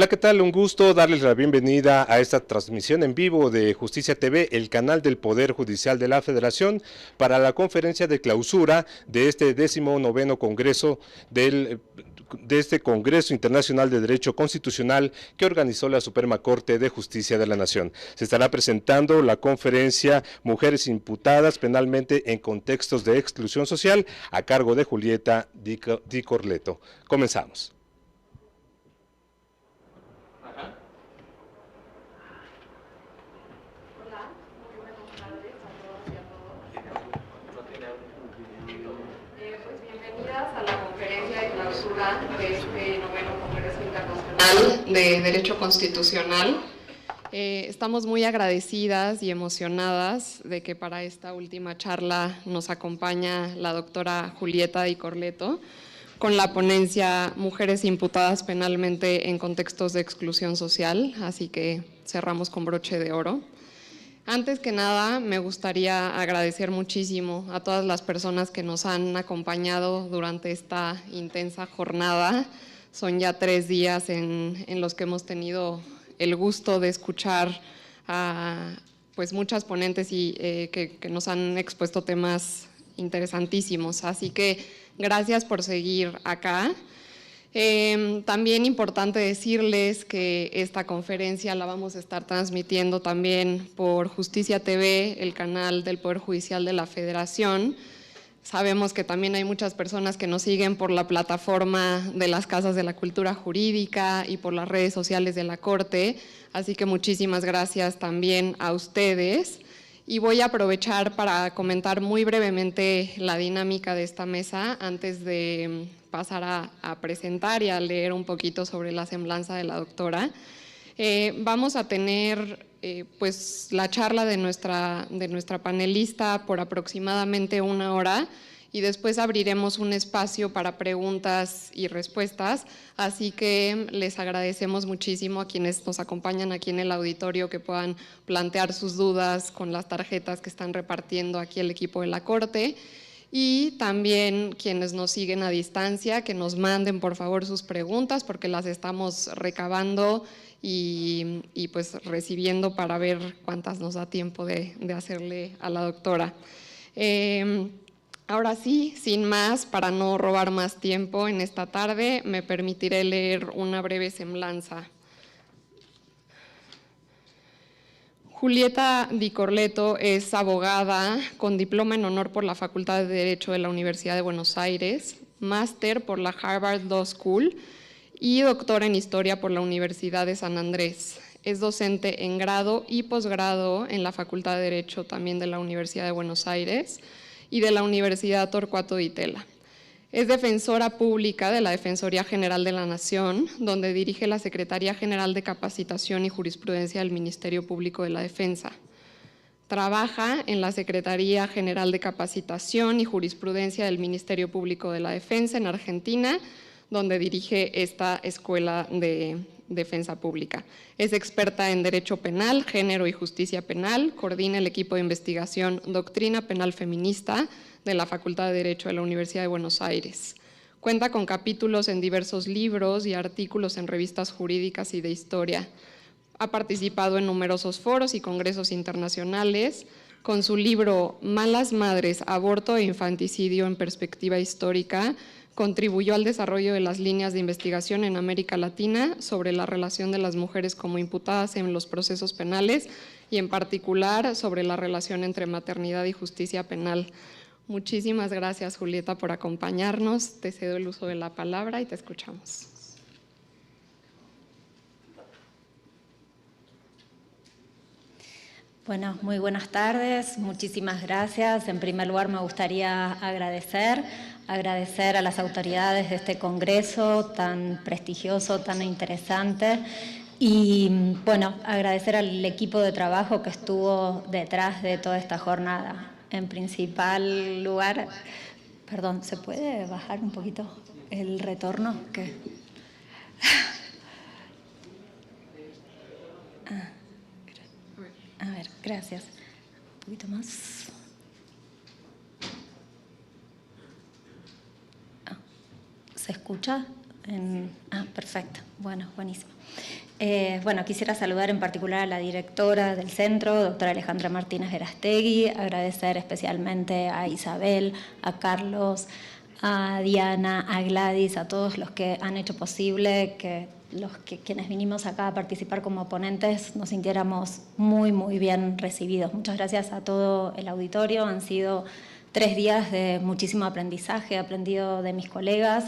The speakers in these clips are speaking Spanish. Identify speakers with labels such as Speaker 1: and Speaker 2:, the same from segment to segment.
Speaker 1: Hola, ¿qué tal? Un gusto darles la bienvenida a esta transmisión en vivo de Justicia TV, el canal del Poder Judicial de la Federación, para la conferencia de clausura de este 19º Congreso de este Congreso Internacional de Derecho Constitucional que organizó la Suprema Corte de Justicia de la Nación. Se estará presentando la conferencia Mujeres imputadas penalmente en contextos de exclusión social a cargo de Julieta Di Corleto. Comenzamos.
Speaker 2: De este noveno Congreso Internacional de Derecho Constitucional. Estamos muy agradecidas y emocionadas de que para esta última charla nos acompaña la doctora Julieta Di Corleto con la ponencia Mujeres imputadas penalmente en contextos de exclusión social, así que cerramos con broche de oro. Antes que nada, me gustaría agradecer muchísimo a todas las personas que nos han acompañado durante esta intensa jornada. Son ya 3 días en los que hemos tenido el gusto de escuchar a pues muchas ponentes y que nos han expuesto temas interesantísimos. Así que gracias por seguir acá. También importante decirles que esta conferencia la vamos a estar transmitiendo también por Justicia TV, el canal del Poder Judicial de la Federación. Sabemos que también hay muchas personas que nos siguen por la plataforma de las Casas de la Cultura Jurídica y por las redes sociales de la Corte, así que muchísimas gracias también a ustedes. Y voy a aprovechar para comentar muy brevemente la dinámica de esta mesa antes de pasar a presentar y a leer un poquito sobre la semblanza de la doctora. Vamos a tener pues la charla de nuestra panelista por aproximadamente 1 hora y después abriremos un espacio para preguntas y respuestas, así que les agradecemos muchísimo a quienes nos acompañan aquí en el auditorio que puedan plantear sus dudas con las tarjetas que están repartiendo aquí el equipo de la Corte, y también quienes nos siguen a distancia, que nos manden por favor sus preguntas porque las estamos recabando y pues recibiendo para ver cuántas nos da tiempo de hacerle a la doctora. Ahora sí, sin más, para no robar más tiempo en esta tarde, me permitiré leer una breve semblanza. Julieta Di Corleto es abogada con diploma en honor por la Facultad de Derecho de la Universidad de Buenos Aires, máster por la Harvard Law School y doctora en Historia por la Universidad de San Andrés. Es docente en grado y posgrado en la Facultad de Derecho también de la Universidad de Buenos Aires y de la Universidad Torcuato Di Tella. Es defensora pública de la Defensoría General de la Nación, donde dirige la Secretaría General de Capacitación y Jurisprudencia del Ministerio Público de la Defensa. Trabaja en la Secretaría General de Capacitación y Jurisprudencia del Ministerio Público de la Defensa en Argentina, donde dirige esta Escuela de Defensa Pública. Es experta en Derecho Penal, Género y Justicia Penal, coordina el equipo de investigación Doctrina Penal Feminista de la Facultad de Derecho de la Universidad de Buenos Aires. Cuenta con capítulos en diversos libros y artículos en revistas jurídicas y de historia. Ha participado en numerosos foros y congresos internacionales. Con su libro Malas Madres, Aborto e Infanticidio en Perspectiva Histórica, contribuyó al desarrollo de las líneas de investigación en América Latina sobre la relación de las mujeres como imputadas en los procesos penales y en particular sobre la relación entre maternidad y justicia penal. Muchísimas gracias, Julieta, por acompañarnos. Te cedo el uso de la palabra y te escuchamos.
Speaker 3: Bueno, muy buenas tardes, muchísimas gracias. En primer lugar, me gustaría agradecer a las autoridades de este congreso tan prestigioso, tan interesante, y bueno, agradecer al equipo de trabajo que estuvo detrás de toda esta jornada. En principal lugar, perdón, ¿se puede bajar un poquito el retorno? A ver, gracias. Un poquito más. ¿Se escucha? Perfecto. Bueno, buenísimo. Bueno, quisiera saludar en particular a la directora del centro, doctora Alejandra Martínez Verastegui, agradecer especialmente a Isabel, a Carlos, a Diana, a Gladys, a todos los que han hecho posible que quienes vinimos acá a participar como ponentes nos sintiéramos muy, muy bien recibidos. Muchas gracias a todo el auditorio. Han sido 3 días de muchísimo aprendizaje. He aprendido de mis colegas,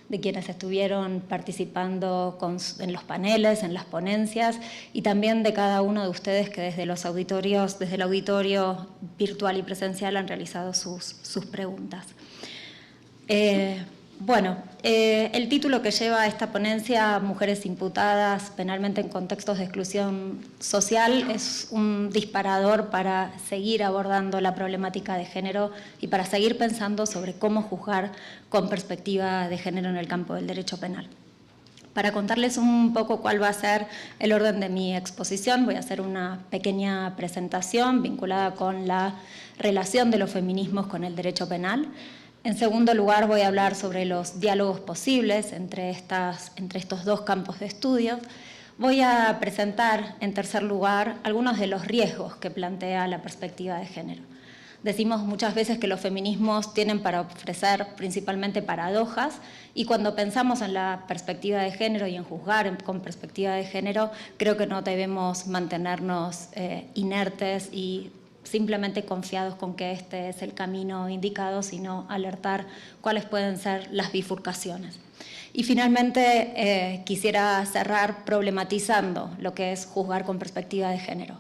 Speaker 3: de quienes estuvieron participando en los paneles, en las ponencias, y también de cada uno de ustedes que desde los auditorios, desde el auditorio virtual y presencial han realizado sus preguntas. El título que lleva esta ponencia, Mujeres imputadas penalmente en contextos de exclusión social, es un disparador para seguir abordando la problemática de género y para seguir pensando sobre cómo juzgar con perspectiva de género en el campo del derecho penal. Para contarles un poco cuál va a ser el orden de mi exposición, voy a hacer una pequeña presentación vinculada con la relación de los feminismos con el derecho penal. En segundo lugar, voy a hablar sobre los diálogos posibles entre estos 2 campos de estudio. Voy a presentar, en tercer lugar, algunos de los riesgos que plantea la perspectiva de género. Decimos muchas veces que los feminismos tienen para ofrecer principalmente paradojas, y cuando pensamos en la perspectiva de género y en juzgar con perspectiva de género, creo que no debemos mantenernos inertes y simplemente confiados con que este es el camino indicado, sino alertar cuáles pueden ser las bifurcaciones. Y finalmente quisiera cerrar problematizando lo que es juzgar con perspectiva de género.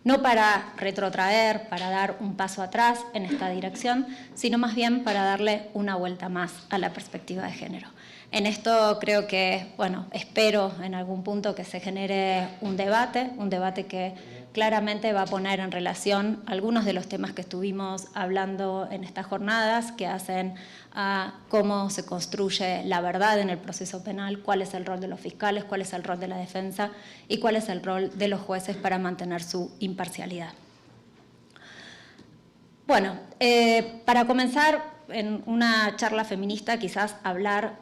Speaker 3: No para retrotraer, para dar un paso atrás en esta dirección, sino más bien para darle una vuelta más a la perspectiva de género. En esto creo que, espero en algún punto que se genere un debate que claramente va a poner en relación algunos de los temas que estuvimos hablando en estas jornadas, que hacen a cómo se construye la verdad en el proceso penal, cuál es el rol de los fiscales, cuál es el rol de la defensa y cuál es el rol de los jueces para mantener su imparcialidad. Para comenzar, en una charla feminista quizás hablar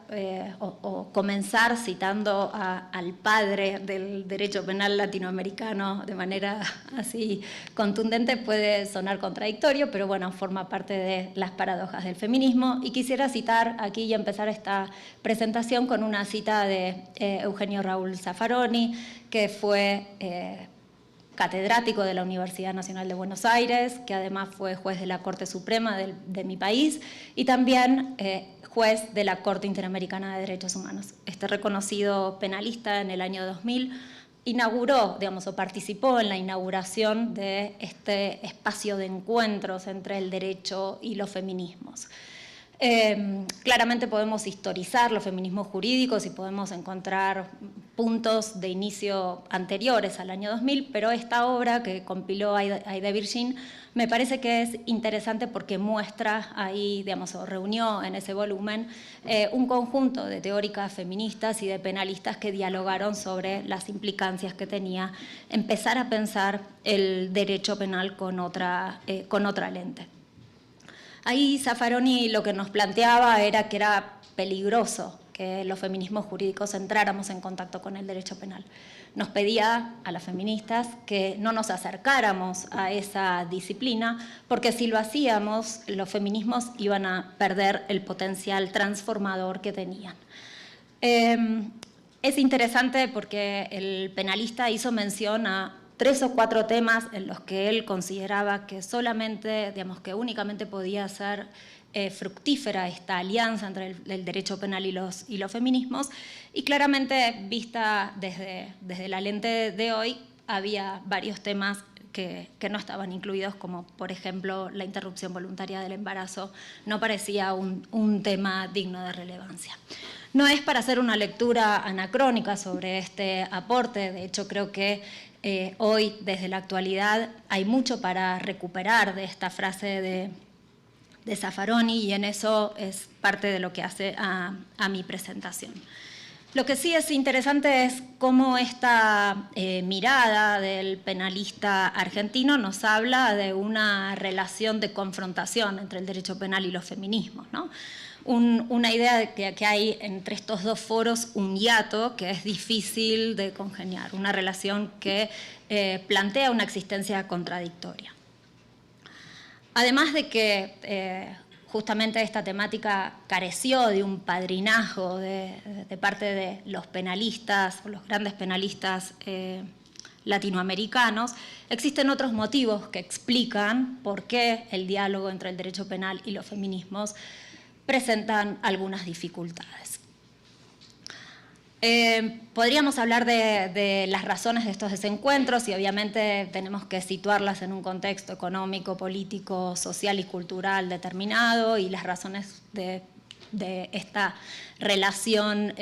Speaker 3: o comenzar citando al padre del derecho penal latinoamericano de manera así contundente puede sonar contradictorio, pero forma parte de las paradojas del feminismo. Y quisiera citar aquí y empezar esta presentación con una cita de Eugenio Raúl Zaffaroni, que fue catedrático de la Universidad Nacional de Buenos Aires, que además fue juez de la Corte Suprema de mi país y también juez de la Corte Interamericana de Derechos Humanos. Este reconocido penalista en el año 2000 inauguró, o participó en la inauguración de este espacio de encuentros entre el derecho y los feminismos. Claramente podemos historizar los feminismos jurídicos y podemos encontrar puntos de inicio anteriores al año 2000, pero esta obra que compiló Aida Virgin me parece que es interesante porque muestra ahí, o reunió en ese volumen un conjunto de teóricas feministas y de penalistas que dialogaron sobre las implicancias que tenía empezar a pensar el derecho penal con otra lente. Ahí Zaffaroni lo que nos planteaba era que era peligroso que los feminismos jurídicos entráramos en contacto con el derecho penal. Nos pedía a las feministas que no nos acercáramos a esa disciplina, porque si lo hacíamos, los feminismos iban a perder el potencial transformador que tenían. Es interesante porque el penalista hizo mención a 3 o 4 temas en los que él consideraba que solamente, que únicamente podía ser fructífera esta alianza entre el derecho penal y los feminismos, y claramente vista desde la lente de hoy había varios temas que no estaban incluidos, como por ejemplo la interrupción voluntaria del embarazo, no parecía un tema digno de relevancia. No es para hacer una lectura anacrónica sobre este aporte, de hecho creo que hoy, desde la actualidad, hay mucho para recuperar de esta frase de Zaffaroni, y en eso es parte de lo que hace a mi presentación. Lo que sí es interesante es cómo esta mirada del penalista argentino nos habla de una relación de confrontación entre el derecho penal y los feminismos, ¿no? una idea de que hay entre estos dos foros un hiato que es difícil de congeniar, una relación que plantea una existencia contradictoria. Además de que justamente esta temática careció de un padrinazgo de parte de los penalistas, o los grandes penalistas latinoamericanos, existen otros motivos que explican por qué el diálogo entre el derecho penal y los feminismos presentan algunas dificultades. Podríamos hablar de las razones de estos desencuentros y obviamente tenemos que situarlas en un contexto económico, político, social y cultural determinado, y las razones de esta relación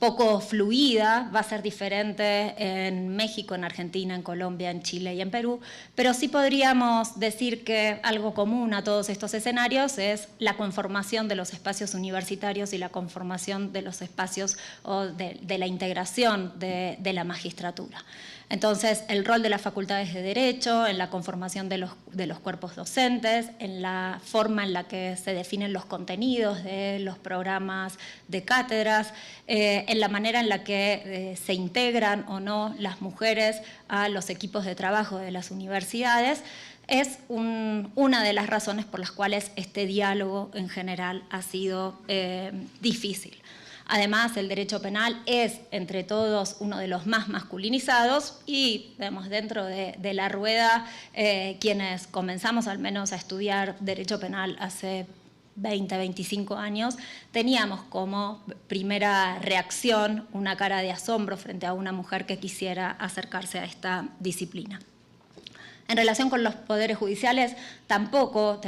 Speaker 3: poco fluida va a ser diferente en México, en Argentina, en Colombia, en Chile y en Perú, pero sí podríamos decir que algo común a todos estos escenarios es la conformación de los espacios universitarios y la conformación de los espacios o de la integración de la magistratura. Entonces, el rol de las facultades de Derecho en la conformación de los cuerpos docentes, en la forma en la que se definen los contenidos de los programas de cátedras, en la manera en la que se integran o no las mujeres a los equipos de trabajo de las universidades, es una de las razones por las cuales este diálogo en general ha sido difícil. Además, el derecho penal es, entre todos, uno de los más masculinizados y, digamos, dentro de la rueda, quienes comenzamos al menos a estudiar derecho penal hace 20, 25 años, teníamos como primera reacción una cara de asombro frente a una mujer que quisiera acercarse a esta disciplina. En relación con los poderes judiciales, tampoco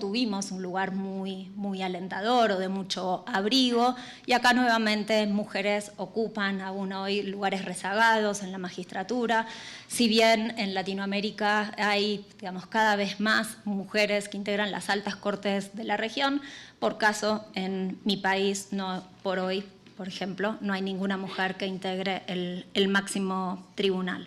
Speaker 3: tuvimos un lugar muy alentador o de mucho abrigo, y acá nuevamente mujeres ocupan aún hoy lugares rezagados en la magistratura. Si bien en Latinoamérica hay, cada vez más mujeres que integran las altas cortes de la región, por caso en mi país, por hoy, por ejemplo, no hay ninguna mujer que integre el máximo tribunal.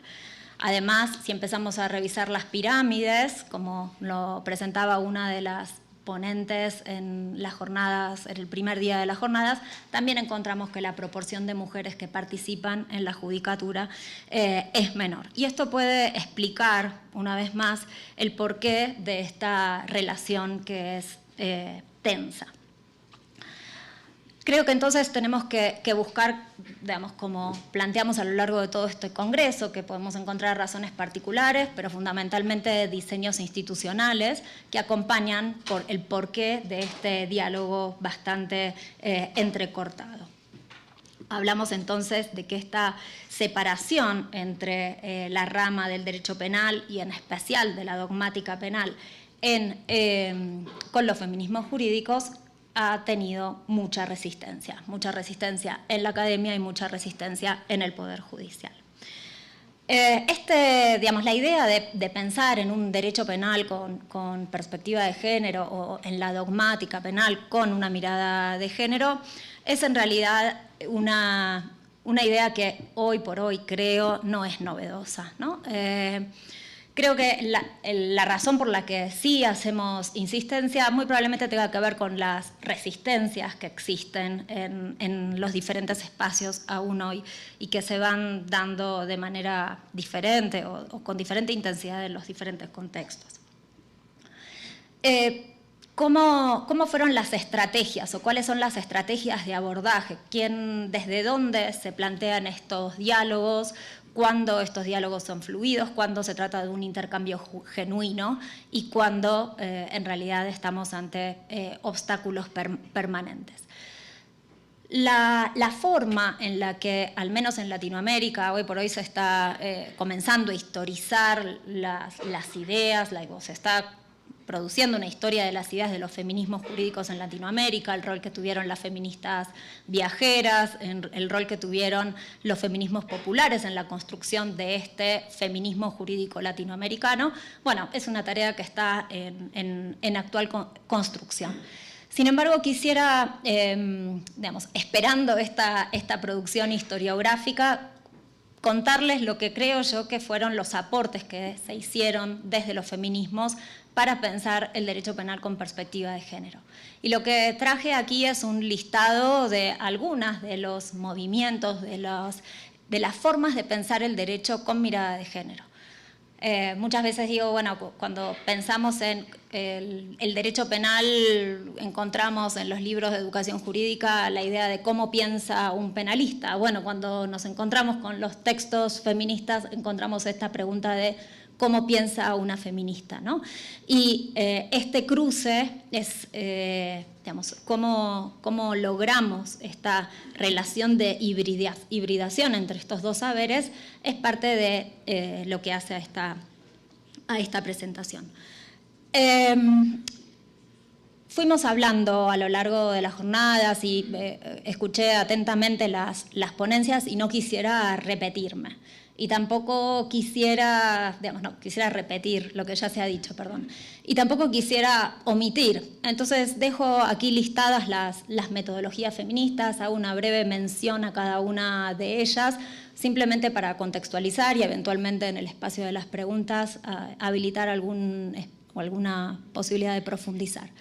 Speaker 3: Además, si empezamos a revisar las pirámides, como lo presentaba una de las ponentes en las jornadas, en el primer día de las jornadas, también encontramos que la proporción de mujeres que participan en la judicatura es menor. Y esto puede explicar, una vez más, el porqué de esta relación que es tensa. Creo que entonces tenemos que buscar, como planteamos a lo largo de todo este congreso, que podemos encontrar razones particulares, pero fundamentalmente diseños institucionales que acompañan por el porqué de este diálogo bastante entrecortado. Hablamos entonces de que esta separación entre la rama del derecho penal y en especial de la dogmática penal con los feminismos jurídicos ha tenido mucha resistencia en la academia y mucha resistencia en el Poder Judicial. La idea de pensar en un derecho penal con perspectiva de género o en la dogmática penal con una mirada de género es en realidad una idea que hoy por hoy creo no es novedosa, ¿no? Creo que la razón por la que sí hacemos insistencia muy probablemente tenga que ver con las resistencias que existen en los diferentes espacios aún hoy y que se van dando de manera diferente o con diferente intensidad en los diferentes contextos. ¿Cómo fueron las estrategias o cuáles son las estrategias de abordaje? ¿Desde dónde se plantean estos diálogos? Cuándo estos diálogos son fluidos, cuándo se trata de un intercambio genuino y cuándo en realidad estamos ante obstáculos permanentes. La forma en la que, al menos en Latinoamérica, hoy por hoy se está comenzando a historizar las ideas, se está produciendo una historia de las ideas de los feminismos jurídicos en Latinoamérica, el rol que tuvieron las feministas viajeras, el rol que tuvieron los feminismos populares en la construcción de este feminismo jurídico latinoamericano. Bueno, es una tarea que está en actual construcción. Sin embargo, quisiera, esperando esta producción historiográfica, contarles lo que creo yo que fueron los aportes que se hicieron desde los feminismos para pensar el derecho penal con perspectiva de género. Y lo que traje aquí es un listado de algunas de los movimientos, de las formas de pensar el derecho con mirada de género. Muchas veces digo, bueno, cuando pensamos en el derecho penal, encontramos en los libros de educación jurídica la idea de cómo piensa un penalista. Bueno, cuando nos encontramos con los textos feministas, encontramos esta pregunta de cómo piensa una feminista, ¿no? Y este cruce es, digamos, cómo logramos esta relación de hibridación entre estos dos saberes, es parte de lo que hace a esta presentación. Fuimos hablando a lo largo de las jornadas y escuché atentamente las ponencias y no quisiera repetirme. Y tampoco quisiera, digamos, no, quisiera repetir lo que ya se ha dicho, perdón. Y tampoco quisiera omitir. Entonces dejo aquí listadas las metodologías feministas, hago una breve mención a cada una de ellas, simplemente para contextualizar y eventualmente en el espacio de las preguntas habilitar alguna posibilidad de profundizar.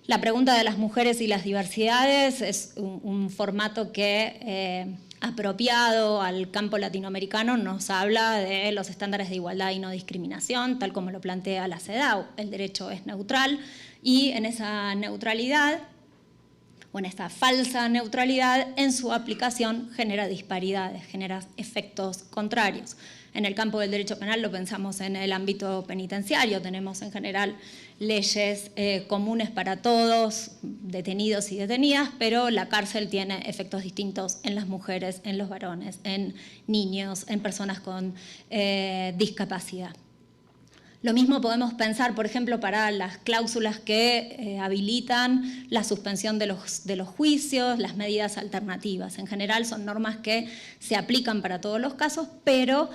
Speaker 3: La pregunta de las mujeres y las diversidades es un formato que, apropiado al campo latinoamericano, nos habla de los estándares de igualdad y no discriminación, tal como lo plantea la CEDAW. El derecho es neutral y en esa neutralidad, o en esta falsa neutralidad, en su aplicación genera disparidades, genera efectos contrarios. En el campo del derecho penal lo pensamos en el ámbito penitenciario, tenemos en general leyes comunes para todos, detenidos y detenidas, pero la cárcel tiene efectos distintos en las mujeres, en los varones, en niños, en personas con discapacidad. Lo mismo podemos pensar, por ejemplo, para las cláusulas que habilitan la suspensión de los juicios, las medidas alternativas. En general son normas que se aplican para todos los casos, pero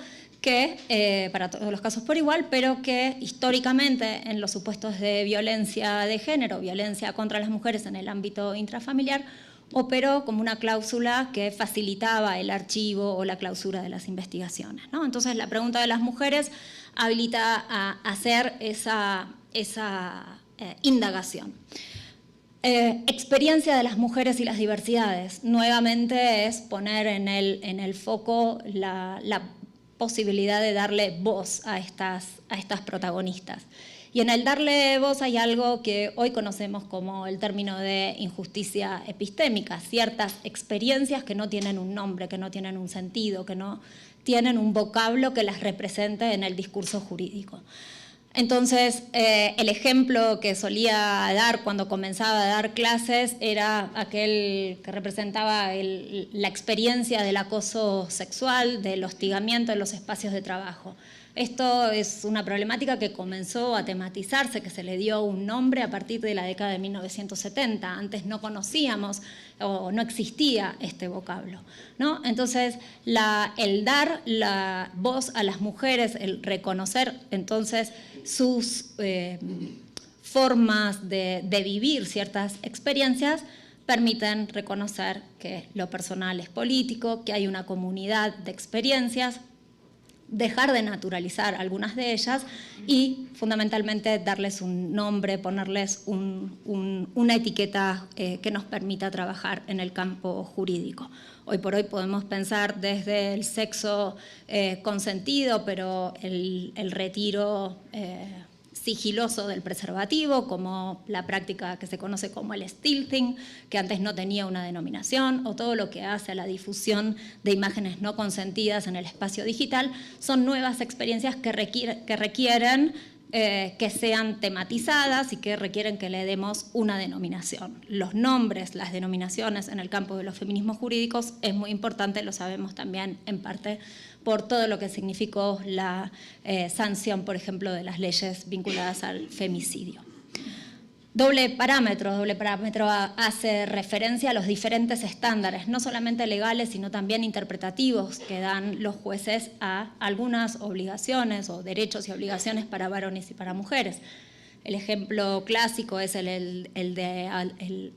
Speaker 3: para todos los casos por igual, pero que históricamente en los supuestos de violencia de género, violencia contra las mujeres en el ámbito intrafamiliar, operó como una cláusula que facilitaba el archivo o la clausura de las investigaciones, ¿no? Entonces la pregunta de las mujeres habilita a hacer esa indagación. Experiencia de las mujeres y las diversidades. Nuevamente es poner en el foco la posibilidad de darle voz a estas protagonistas. Y en el darle voz hay algo que hoy conocemos como el término de injusticia epistémica, ciertas experiencias que no tienen un nombre, que no tienen un sentido, que no tienen un vocablo que las represente en el discurso jurídico. Entonces, el ejemplo que solía dar cuando comenzaba a dar clases era aquel que representaba la experiencia del acoso sexual, del hostigamiento en los espacios de trabajo. Esto es una problemática que comenzó a tematizarse, que se le dio un nombre a partir de la década de 1970. Antes no conocíamos o no existía este vocablo, ¿no? Entonces, el dar la voz a las mujeres, el reconocer entonces sus formas de vivir ciertas experiencias, permiten reconocer que lo personal es político, que hay una comunidad de experiencias, dejar de naturalizar algunas de ellas y fundamentalmente darles un nombre, ponerles una etiqueta que nos permita trabajar en el campo jurídico. Hoy por hoy podemos pensar desde el sexo consentido, pero el retiro sigiloso del preservativo, como la práctica que se conoce como el stealthing, que antes no tenía una denominación, o todo lo que hace a la difusión de imágenes no consentidas en el espacio digital, son nuevas experiencias que requieren que sean tematizadas y que requieren que le demos una denominación. Los nombres, las denominaciones en el campo de los feminismos jurídicos es muy importante, lo sabemos también en parte por todo lo que significó la sanción, por ejemplo, de las leyes vinculadas al femicidio. Doble parámetro hace referencia a los diferentes estándares, no solamente legales, sino también interpretativos, que dan los jueces a algunas obligaciones o derechos y obligaciones para varones y para mujeres. El ejemplo clásico es el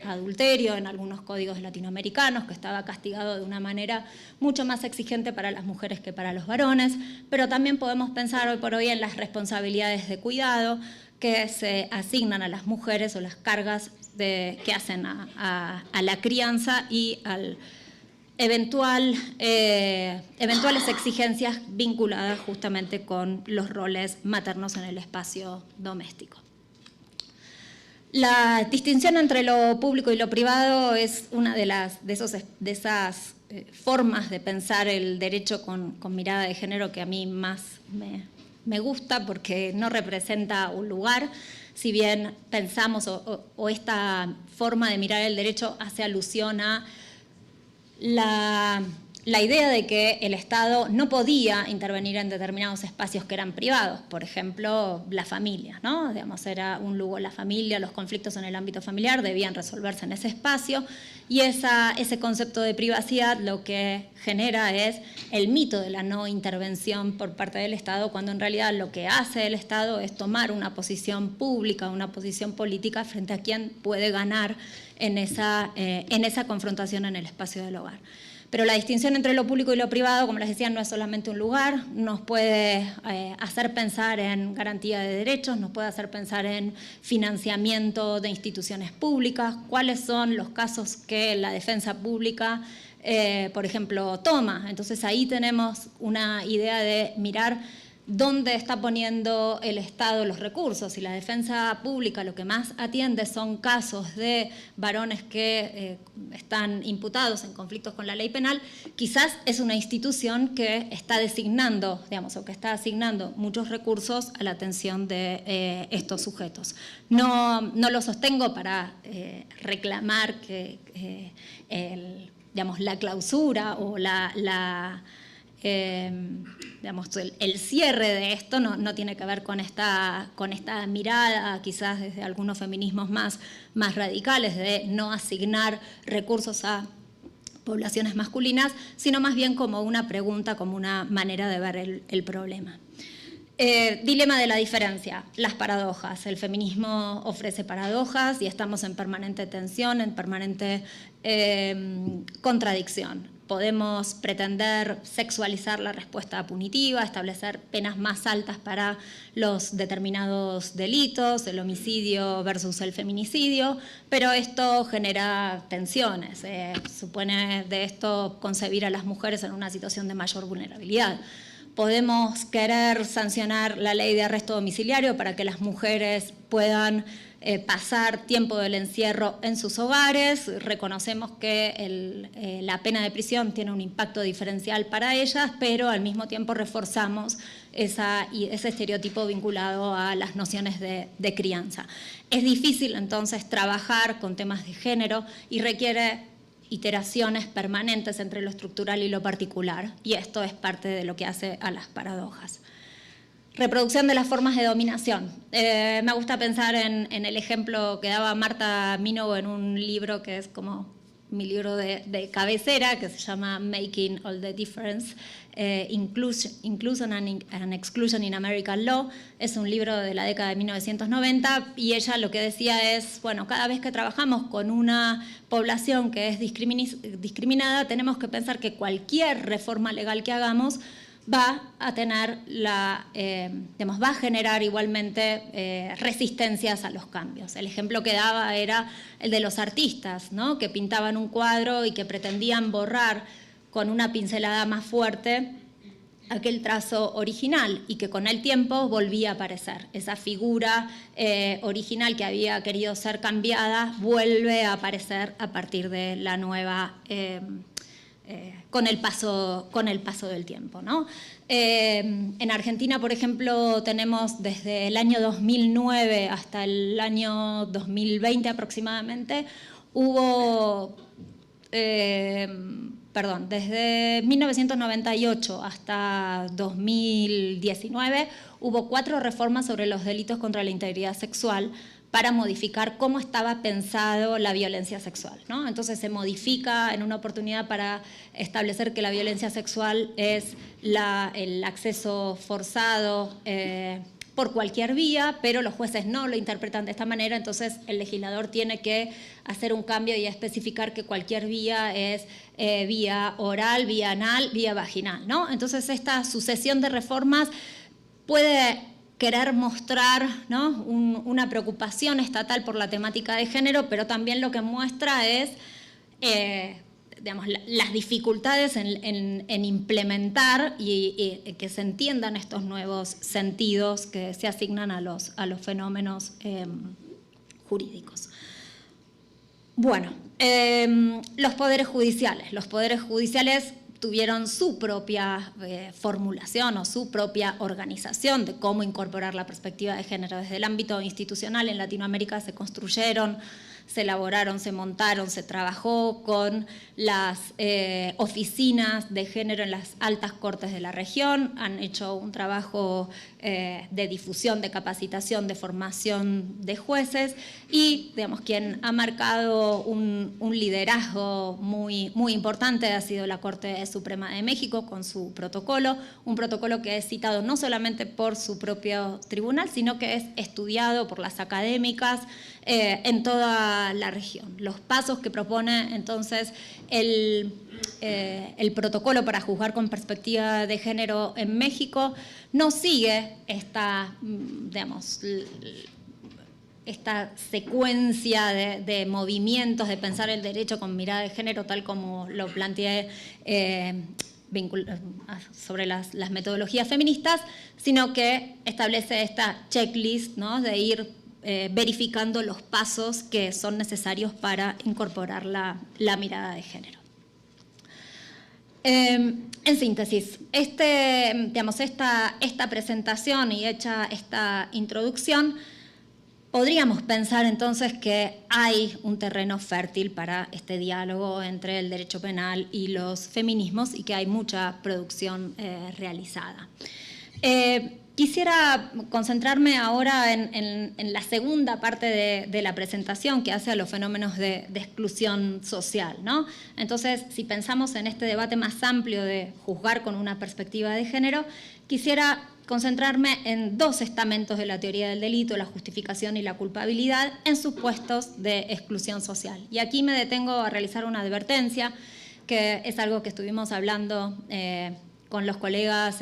Speaker 3: adulterio en algunos códigos latinoamericanos, que estaba castigado de una manera mucho más exigente para las mujeres que para los varones, pero también podemos pensar hoy por hoy en las responsabilidades de cuidado que se asignan a las mujeres o las cargas que hacen a la crianza y al eventuales exigencias vinculadas justamente con los roles maternos en el espacio doméstico. La distinción entre lo público y lo privado es una de esas formas de pensar el derecho con mirada de género que a mí más me gusta, porque no representa un lugar. Si bien pensamos o esta forma de mirar el derecho hace alusión a la idea de que el Estado no podía intervenir en determinados espacios que eran privados, por ejemplo, la familia, ¿no? Digamos, era un lugar, la familia, los conflictos en el ámbito familiar debían resolverse en ese espacio, y ese concepto de privacidad lo que genera es el mito de la no intervención por parte del Estado, cuando en realidad lo que hace el Estado es tomar una posición pública, una posición política frente a quien puede ganar en esa confrontación en el espacio del hogar. Pero la distinción entre lo público y lo privado, como les decía, no es solamente un lugar, nos puede hacer pensar en garantía de derechos, nos puede hacer pensar en financiamiento de instituciones públicas, cuáles son los casos que la defensa pública, por ejemplo, toma. Entonces ahí tenemos una idea de mirar dónde está poniendo el Estado los recursos. Y la defensa pública lo que más atiende son casos de varones que están imputados en conflictos con la ley penal. Quizás es una institución que está designando, digamos, o que está asignando muchos recursos a la atención de estos sujetos. No lo sostengo para reclamar que digamos, la clausura o digamos, el cierre de esto no tiene que ver con esta mirada, quizás desde algunos feminismos más radicales, de no asignar recursos a poblaciones masculinas, sino más bien como una pregunta, como una manera de ver el problema. Dilema de la diferencia, las paradojas. El feminismo ofrece paradojas y estamos en permanente tensión, en permanente contradicción. Podemos pretender sexualizar la respuesta punitiva, establecer penas más altas para los determinados delitos, el homicidio versus el feminicidio, pero esto genera tensiones. Supone de esto concebir a las mujeres en una situación de mayor vulnerabilidad. Podemos querer sancionar la ley de arresto domiciliario para que las mujeres puedan pasar tiempo del encierro en sus hogares. Reconocemos que la pena de prisión tiene un impacto diferencial para ellas, pero al mismo tiempo reforzamos ese estereotipo vinculado a las nociones de crianza. Es difícil entonces trabajar con temas de género y requiere iteraciones permanentes entre lo estructural y lo particular, y esto es parte de lo que hace a las paradojas. Reproducción de las formas de dominación. Me gusta pensar en el ejemplo que daba Marta Minow en un libro que es como mi libro de cabecera, que se llama Making All the Difference, Inclusion and Exclusion in American Law. Es un libro de la década de 1990 y ella lo que decía es, bueno, cada vez que trabajamos con una población que es discriminada, tenemos que pensar que cualquier reforma legal que hagamos va a tener va a generar igualmente resistencias a los cambios. El ejemplo que daba era el de los artistas, ¿no? Que pintaban un cuadro y que pretendían borrar con una pincelada más fuerte aquel trazo original y que con el tiempo volvía a aparecer. Esa figura original que había querido ser cambiada vuelve a aparecer a partir de la nueva con el paso del tiempo, ¿no? En Argentina, por ejemplo, tenemos desde el año 2009 hasta el año 2020 aproximadamente, desde 1998 hasta 2019 hubo 4 reformas sobre los delitos contra la integridad sexual para modificar cómo estaba pensado la violencia sexual, ¿no? Entonces se modifica en una oportunidad para establecer que la violencia sexual es el acceso forzado por cualquier vía, pero los jueces no lo interpretan de esta manera, entonces el legislador tiene que hacer un cambio y especificar que cualquier vía es vía oral, vía anal, vía vaginal, ¿no? Entonces esta sucesión de reformas puede querer mostrar, ¿no?, una preocupación estatal por la temática de género, pero también lo que muestra es digamos, las dificultades en implementar y que se entiendan estos nuevos sentidos que se asignan a los fenómenos jurídicos. Bueno, los poderes judiciales. Los poderes judiciales tuvieron su propia formulación o su propia organización de cómo incorporar la perspectiva de género. Desde el ámbito institucional en Latinoamérica se construyeron, se elaboraron, se montaron, se trabajó con las oficinas de género en las altas cortes de la región, han hecho un trabajo de difusión, de capacitación, de formación de jueces y, digamos, quien ha marcado un liderazgo muy importante ha sido la Corte Suprema de México con su protocolo, un protocolo que es citado no solamente por su propio tribunal, sino que es estudiado por las académicas en toda la región. Los pasos que propone entonces el protocolo para juzgar con perspectiva de género en México no sigue esta, digamos, esta secuencia de movimientos, de pensar el derecho con mirada de género, tal como lo planteé sobre las metodologías feministas, sino que establece esta checklist, ¿no?, de ir verificando los pasos que son necesarios para incorporar la mirada de género. En síntesis, digamos, esta presentación y hecha esta introducción, podríamos pensar entonces que hay un terreno fértil para este diálogo entre el derecho penal y los feminismos y que hay mucha producción realizada. Quisiera concentrarme ahora en la segunda parte de la presentación que hace a los fenómenos de exclusión social, ¿no? Entonces, si pensamos en este debate más amplio de juzgar con una perspectiva de género, quisiera concentrarme en dos estamentos de la teoría del delito, la justificación y la culpabilidad, en supuestos de exclusión social. Y aquí me detengo a realizar una advertencia, que es algo que estuvimos hablando con los colegas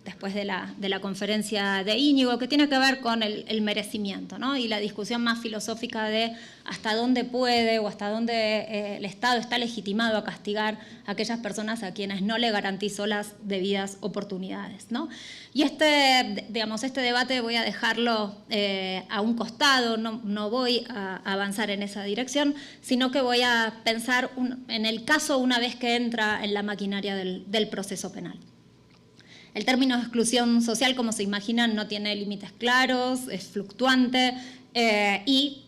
Speaker 3: después de la conferencia de Íñigo, que tiene que ver con el merecimiento, ¿no?, y la discusión más filosófica de hasta dónde puede o hasta dónde el Estado está legitimado a castigar a aquellas personas a quienes no le garantizó las debidas oportunidades, ¿no? Y este debate voy a dejarlo a un costado, no voy a avanzar en esa dirección, sino que voy a pensar en el caso una vez que entra en la maquinaria del proceso penal. El término de exclusión social, como se imaginan, no tiene límites claros, es fluctuante y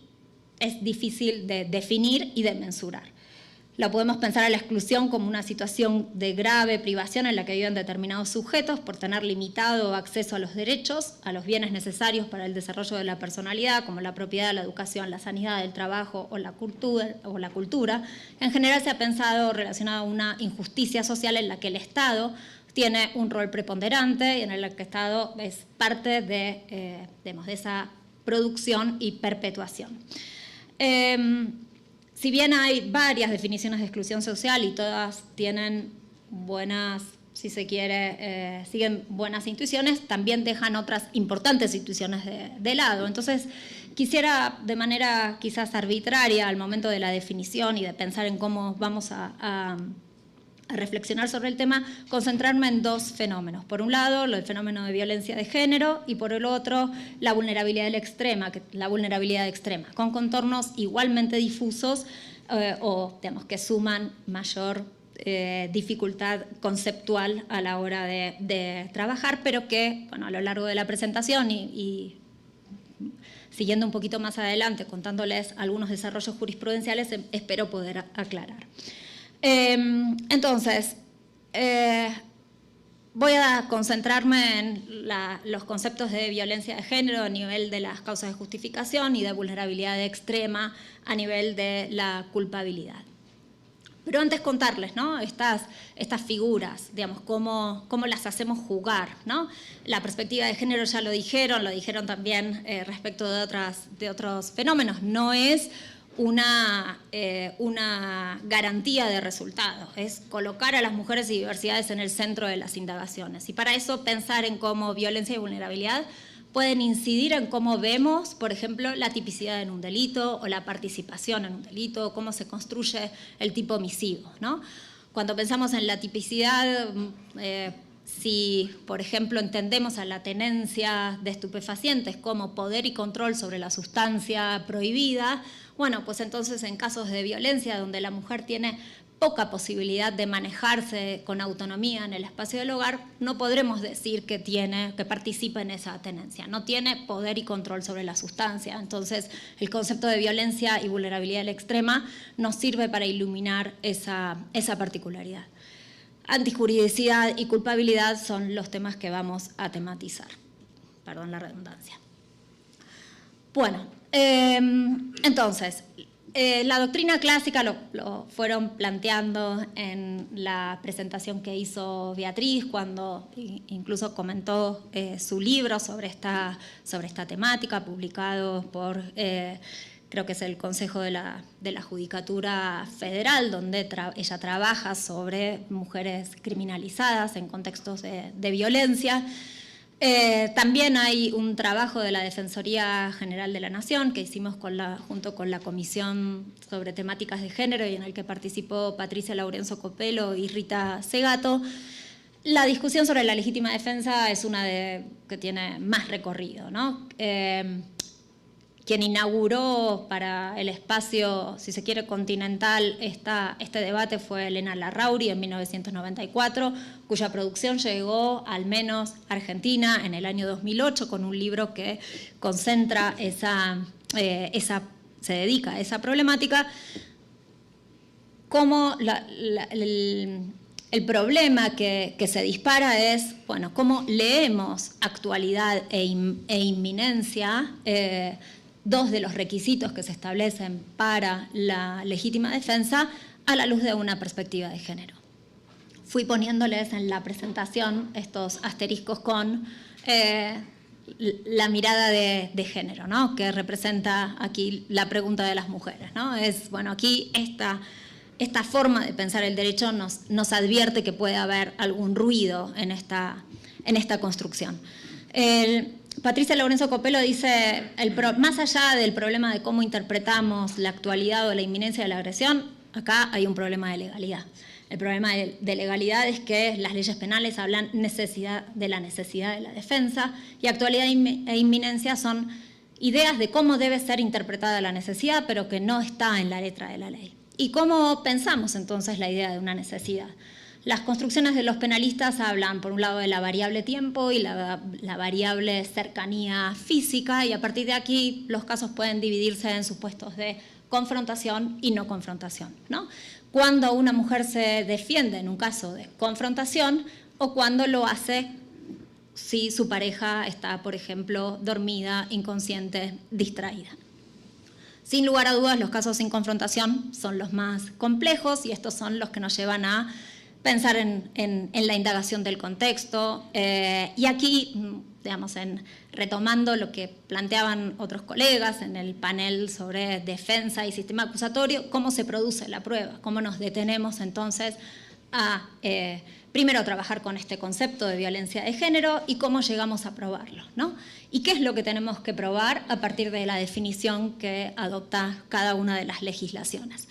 Speaker 3: es difícil de definir y de mensurar. La podemos pensar a la exclusión como una situación de grave privación en la que viven determinados sujetos por tener limitado acceso a los derechos, a los bienes necesarios para el desarrollo de la personalidad, como la propiedad, la educación, la sanidad, el trabajo o la cultura. En general se ha pensado relacionado a una injusticia social en la que el Estado tiene un rol preponderante y en el que el Estado es parte de esa producción y perpetuación. Si bien hay varias definiciones de exclusión social y todas tienen buenas, si se quiere, siguen buenas intuiciones, también dejan otras importantes intuiciones de lado. Entonces, quisiera, de manera quizás arbitraria, al momento de la definición y de pensar en cómo vamos a reflexionar sobre el tema, concentrarme en dos fenómenos. Por un lado, el fenómeno de violencia de género y por el otro, la vulnerabilidad extrema, con contornos igualmente difusos o digamos, que suman mayor dificultad conceptual a la hora de trabajar, pero que bueno, a lo largo de la presentación y siguiendo un poquito más adelante, contándoles algunos desarrollos jurisprudenciales, espero poder aclarar. Entonces, voy a concentrarme en los conceptos de violencia de género a nivel de las causas de justificación y de vulnerabilidad extrema a nivel de la culpabilidad. Pero antes contarles, ¿no? Estas figuras, digamos, cómo las hacemos jugar, ¿no? La perspectiva de género ya lo dijeron también respecto de otros fenómenos. No es una garantía de resultados, es colocar a las mujeres y diversidades en el centro de las indagaciones. Y para eso pensar en cómo violencia y vulnerabilidad pueden incidir en cómo vemos, por ejemplo, la tipicidad en un delito o la participación en un delito, cómo se construye el tipo omisivo, ¿no? Cuando pensamos en la tipicidad, si, por ejemplo, entendemos a la tenencia de estupefacientes como poder y control sobre la sustancia prohibida, bueno, pues entonces en casos de violencia donde la mujer tiene poca posibilidad de manejarse con autonomía en el espacio del hogar, no podremos decir que participa en esa tenencia, no tiene poder y control sobre la sustancia. Entonces, el concepto de violencia y vulnerabilidad extrema nos sirve para iluminar esa particularidad. Antijuridicidad y culpabilidad son los temas que vamos a tematizar. Perdón la redundancia. Bueno, entonces, la doctrina clásica lo fueron planteando en la presentación que hizo Beatriz, cuando incluso comentó su libro sobre esta temática, publicado por, creo que es el Consejo de la Judicatura Federal, donde ella trabaja sobre mujeres criminalizadas en contextos de violencia. También hay un trabajo de la Defensoría General de la Nación que hicimos junto con la Comisión sobre Temáticas de Género y en el que participó Patricia Laurenzo Copelo y Rita Segato. La discusión sobre la legítima defensa es una que tiene más recorrido, ¿no? Quien inauguró para el espacio, si se quiere, continental este debate fue Elena Larrauri en 1994, cuya producción llegó al menos a Argentina en el año 2008 con un libro que concentra se dedica a esa problemática. Cómo el problema que se dispara es, bueno, cómo leemos actualidad e inminencia, dos de los requisitos que se establecen para la legítima defensa a la luz de una perspectiva de género. Fui poniéndoles en la presentación estos asteriscos con la mirada de género, ¿no? Que representa aquí la pregunta de las mujeres, ¿no? Es, bueno, aquí esta forma de pensar el derecho nos advierte que puede haber algún ruido en esta construcción. Patricia Laurenzo Copelo dice, más allá del problema de cómo interpretamos la actualidad o la inminencia de la agresión, acá hay un problema de legalidad. El problema de legalidad es que las leyes penales hablan de la necesidad de la defensa y actualidad e inminencia son ideas de cómo debe ser interpretada la necesidad, pero que no está en la letra de la ley. ¿Y cómo pensamos entonces la idea de una necesidad? Las construcciones de los penalistas hablan, por un lado, de la variable tiempo y la variable cercanía física, y a partir de aquí los casos pueden dividirse en supuestos de confrontación y no confrontación, ¿no? Cuando una mujer se defiende en un caso de confrontación o cuando lo hace si su pareja está, por ejemplo, dormida, inconsciente, distraída. Sin lugar a dudas, los casos sin confrontación son los más complejos y estos son los que nos llevan a pensar en la indagación del contexto. Y aquí, digamos, retomando lo que planteaban otros colegas en el panel sobre defensa y sistema acusatorio, cómo se produce la prueba, cómo nos detenemos entonces a, primero, trabajar con este concepto de violencia de género y cómo llegamos a probarlo, ¿no? Y qué es lo que tenemos que probar a partir de la definición que adopta cada una de las legislaciones.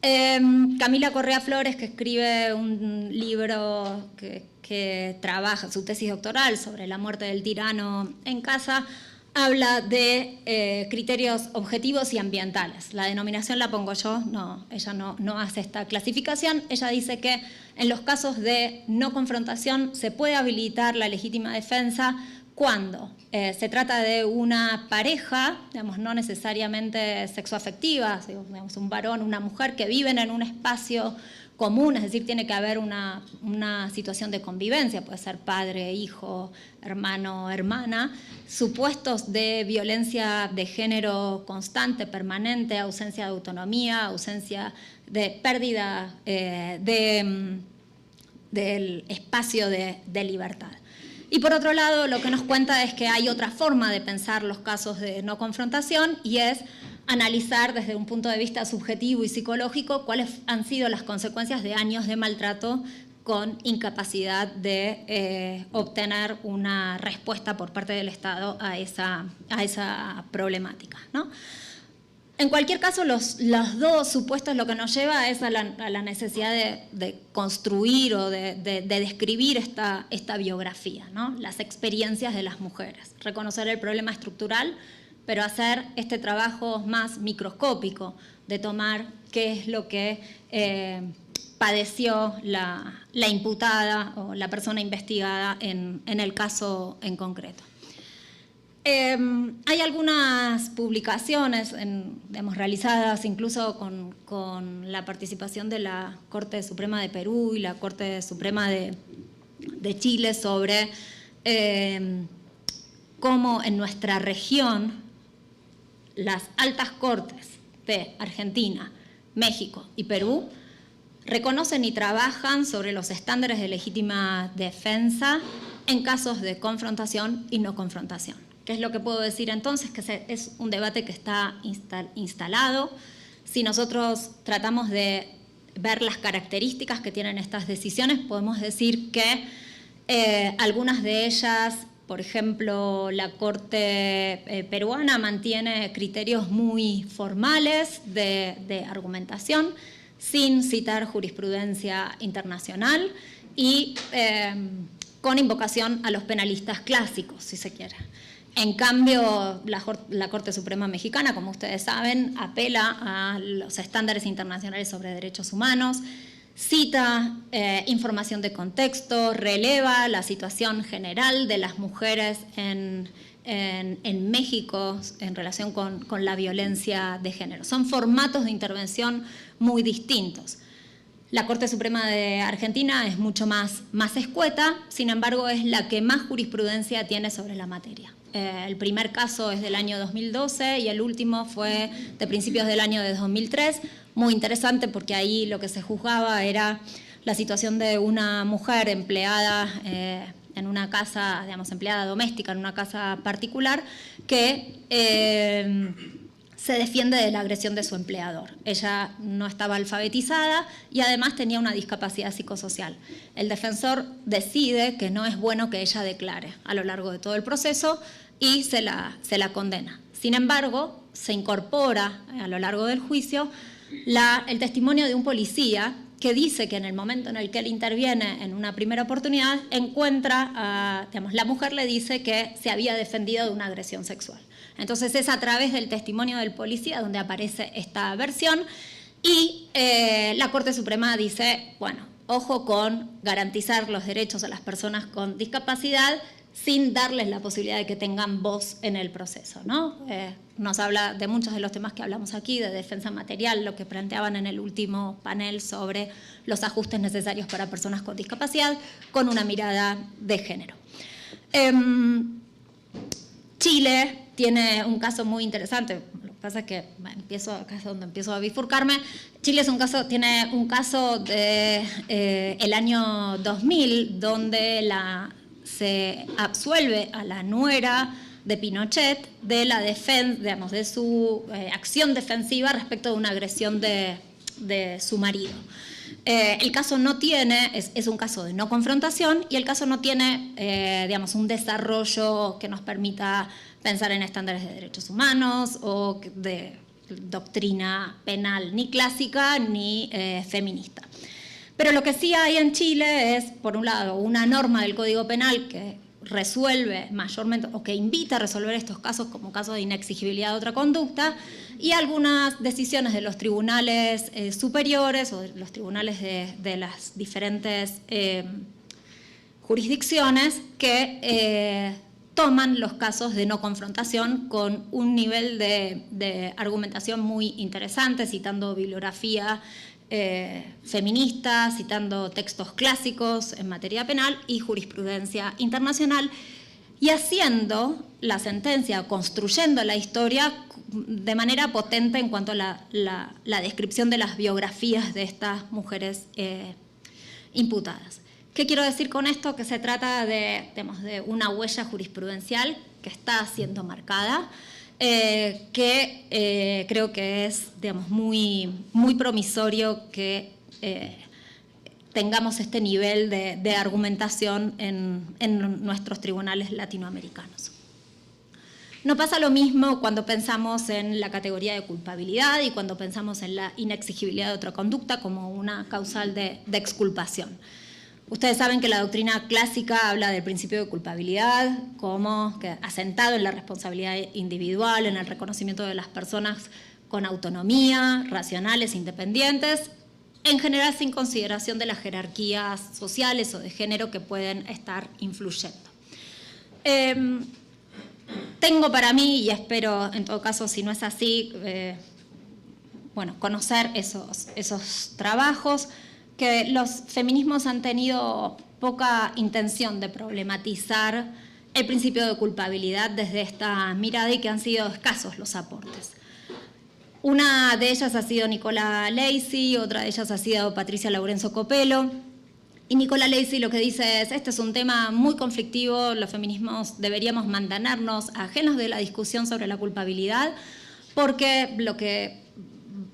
Speaker 3: Camila Correa Flores, que escribe un libro que trabaja, su tesis doctoral sobre la muerte del tirano en casa, habla de criterios objetivos y ambientales. La denominación la pongo yo, ella no hace esta clasificación. Ella dice que en los casos de no confrontación se puede habilitar la legítima defensa cuando se trata de una pareja, digamos, no necesariamente sexoafectiva, digamos, un varón, una mujer que viven en un espacio común, es decir, tiene que haber una situación de convivencia, puede ser padre, hijo, hermano, hermana, supuestos de violencia de género constante, permanente, ausencia de autonomía, ausencia pérdida del espacio de libertad. Y por otro lado, lo que nos cuenta es que hay otra forma de pensar los casos de no confrontación y es analizar desde un punto de vista subjetivo y psicológico cuáles han sido las consecuencias de años de maltrato con incapacidad de obtener una respuesta por parte del Estado a esa problemática, ¿no? En cualquier caso, los dos supuestos lo que nos lleva es a la necesidad de construir o de describir esta biografía, ¿no? Las experiencias de las mujeres, reconocer el problema estructural, pero hacer este trabajo más microscópico de tomar qué es lo que padeció la imputada o la persona investigada en el caso en concreto. Hay algunas publicaciones realizadas incluso con la participación de la Corte Suprema de Perú y la Corte Suprema de Chile sobre cómo en nuestra región las altas cortes de Argentina, México y Perú reconocen y trabajan sobre los estándares de legítima defensa en casos de confrontación y no confrontación. ¿Qué es lo que puedo decir entonces? Que es un debate que está instalado. Si nosotros tratamos de ver las características que tienen estas decisiones, podemos decir que algunas de ellas, por ejemplo, la Corte peruana mantiene criterios muy formales de argumentación, sin citar jurisprudencia internacional y con invocación a los penalistas clásicos, si se quiere. En cambio, la Corte Suprema Mexicana, como ustedes saben, apela a los estándares internacionales sobre derechos humanos, cita información de contexto, releva la situación general de las mujeres en México en relación con la violencia de género. Son formatos de intervención muy distintos. La Corte Suprema de Argentina es mucho más escueta, sin embargo es la que más jurisprudencia tiene sobre la materia. El primer caso es del año 2012 y el último fue de principios del año de 2003. Muy interesante porque ahí lo que se juzgaba era la situación de una mujer empleada en una casa, digamos, empleada doméstica en una casa particular que se defiende de la agresión de su empleador. Ella no estaba alfabetizada y además tenía una discapacidad psicosocial. El defensor decide que no es bueno que ella declare a lo largo de todo el proceso y se la condena. Sin embargo, se incorpora a lo largo del juicio el testimonio de un policía que dice que en el momento en el que él interviene en una primera oportunidad, la mujer le dice que se había defendido de una agresión sexual. Entonces es a través del testimonio del policía donde aparece esta versión y la Corte Suprema dice, bueno, ojo con garantizar los derechos a las personas con discapacidad sin darles la posibilidad de que tengan voz en el proceso, ¿no? Nos habla de muchos de los temas que hablamos aquí, de defensa material, lo que planteaban en el último panel sobre los ajustes necesarios para personas con discapacidad, con una mirada de género. Chile tiene un caso muy interesante. Lo que pasa es que acá es donde empiezo a bifurcarme. Chile tiene un caso del año 2000 donde se absuelve a la nuera de Pinochet de la defensa, digamos, de su acción defensiva respecto de una agresión de su marido. El caso no tiene, es un caso de no confrontación y el caso no tiene, digamos, un desarrollo que nos permita pensar en estándares de derechos humanos o de doctrina penal ni clásica ni feminista. Pero lo que sí hay en Chile es, por un lado, una norma del Código Penal que resuelve mayormente o que invita a resolver estos casos como casos de inexigibilidad de otra conducta y algunas decisiones de los tribunales superiores o de los tribunales de las diferentes jurisdicciones que toman los casos de no confrontación con un nivel de argumentación muy interesante, citando bibliografía feminista, citando textos clásicos en materia penal y jurisprudencia internacional. y haciendo la sentencia, construyendo la historia de manera potente en cuanto a la descripción de las biografías de estas mujeres imputadas. ¿Qué quiero decir con esto? Que se trata de una huella jurisprudencial que está siendo marcada, que creo que es muy promisorio que tengamos este nivel de argumentación en nuestros tribunales latinoamericanos. No pasa lo mismo cuando pensamos en la categoría de culpabilidad y cuando pensamos en la inexigibilidad de otra conducta como una causal de exculpación. Ustedes saben que la doctrina clásica habla del principio de culpabilidad como que asentado en la responsabilidad individual, en el reconocimiento de las personas con autonomía, racionales, independientes, en general sin consideración de las jerarquías sociales o de género que pueden estar influyendo. Tengo para mí, y espero en todo caso si no es así, conocer esos trabajos, que los feminismos han tenido poca intención de problematizar el principio de culpabilidad desde esta mirada y que han sido escasos los aportes. Una de ellas ha sido Nicola Lacey, otra de ellas ha sido Patricia Laurenzo Copelo. Y Nicola Lacey lo que dice es, este es un tema muy conflictivo, los feminismos deberíamos mantenernos ajenos de la discusión sobre la culpabilidad, porque lo que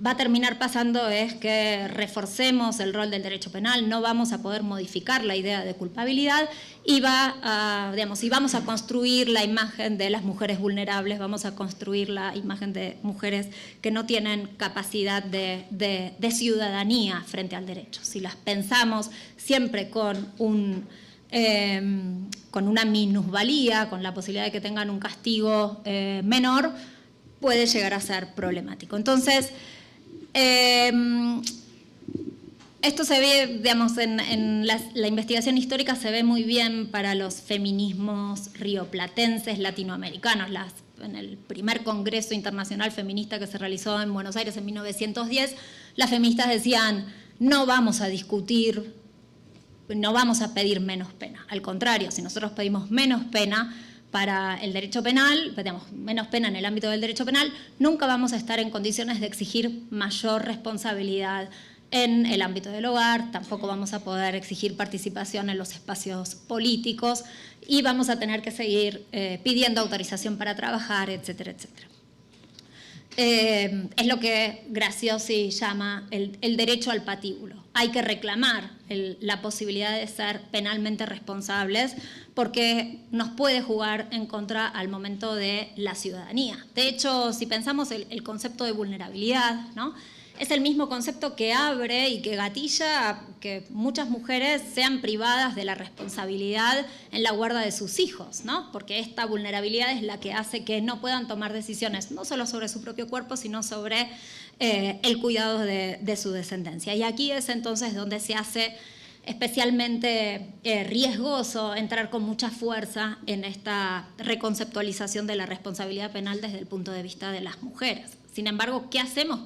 Speaker 3: va a terminar pasando es que reforcemos el rol del derecho penal, no vamos a poder modificar la idea de culpabilidad y vamos a construir la imagen de las mujeres vulnerables, vamos a construir la imagen de mujeres que no tienen capacidad de ciudadanía frente al derecho. Si las pensamos siempre con una minusvalía, con la posibilidad de que tengan un castigo menor, puede llegar a ser problemático. Entonces, esto se ve, en la investigación histórica se ve muy bien para los feminismos rioplatenses latinoamericanos. En el primer Congreso Internacional Feminista que se realizó en Buenos Aires en 1910, las feministas decían, no vamos a discutir, no vamos a pedir menos pena. Al contrario, si nosotros pedimos menos pena para el derecho penal, menos pena en el ámbito del derecho penal, nunca vamos a estar en condiciones de exigir mayor responsabilidad en el ámbito del hogar, tampoco vamos a poder exigir participación en los espacios políticos y vamos a tener que seguir pidiendo autorización para trabajar, etcétera, etcétera. Es lo que Graziosi llama el derecho al patíbulo. Hay que reclamar la posibilidad de ser penalmente responsables porque nos puede jugar en contra al momento de la ciudadanía. De hecho, si pensamos el concepto de vulnerabilidad, ¿no?, es el mismo concepto que abre y que gatilla que muchas mujeres sean privadas de la responsabilidad en la guarda de sus hijos, ¿no? Porque esta vulnerabilidad es la que hace que no puedan tomar decisiones, no solo sobre su propio cuerpo, sino sobre el cuidado de su descendencia. Y aquí es entonces donde se hace especialmente riesgoso entrar con mucha fuerza en esta reconceptualización de la responsabilidad penal desde el punto de vista de las mujeres. Sin embargo, ¿qué hacemos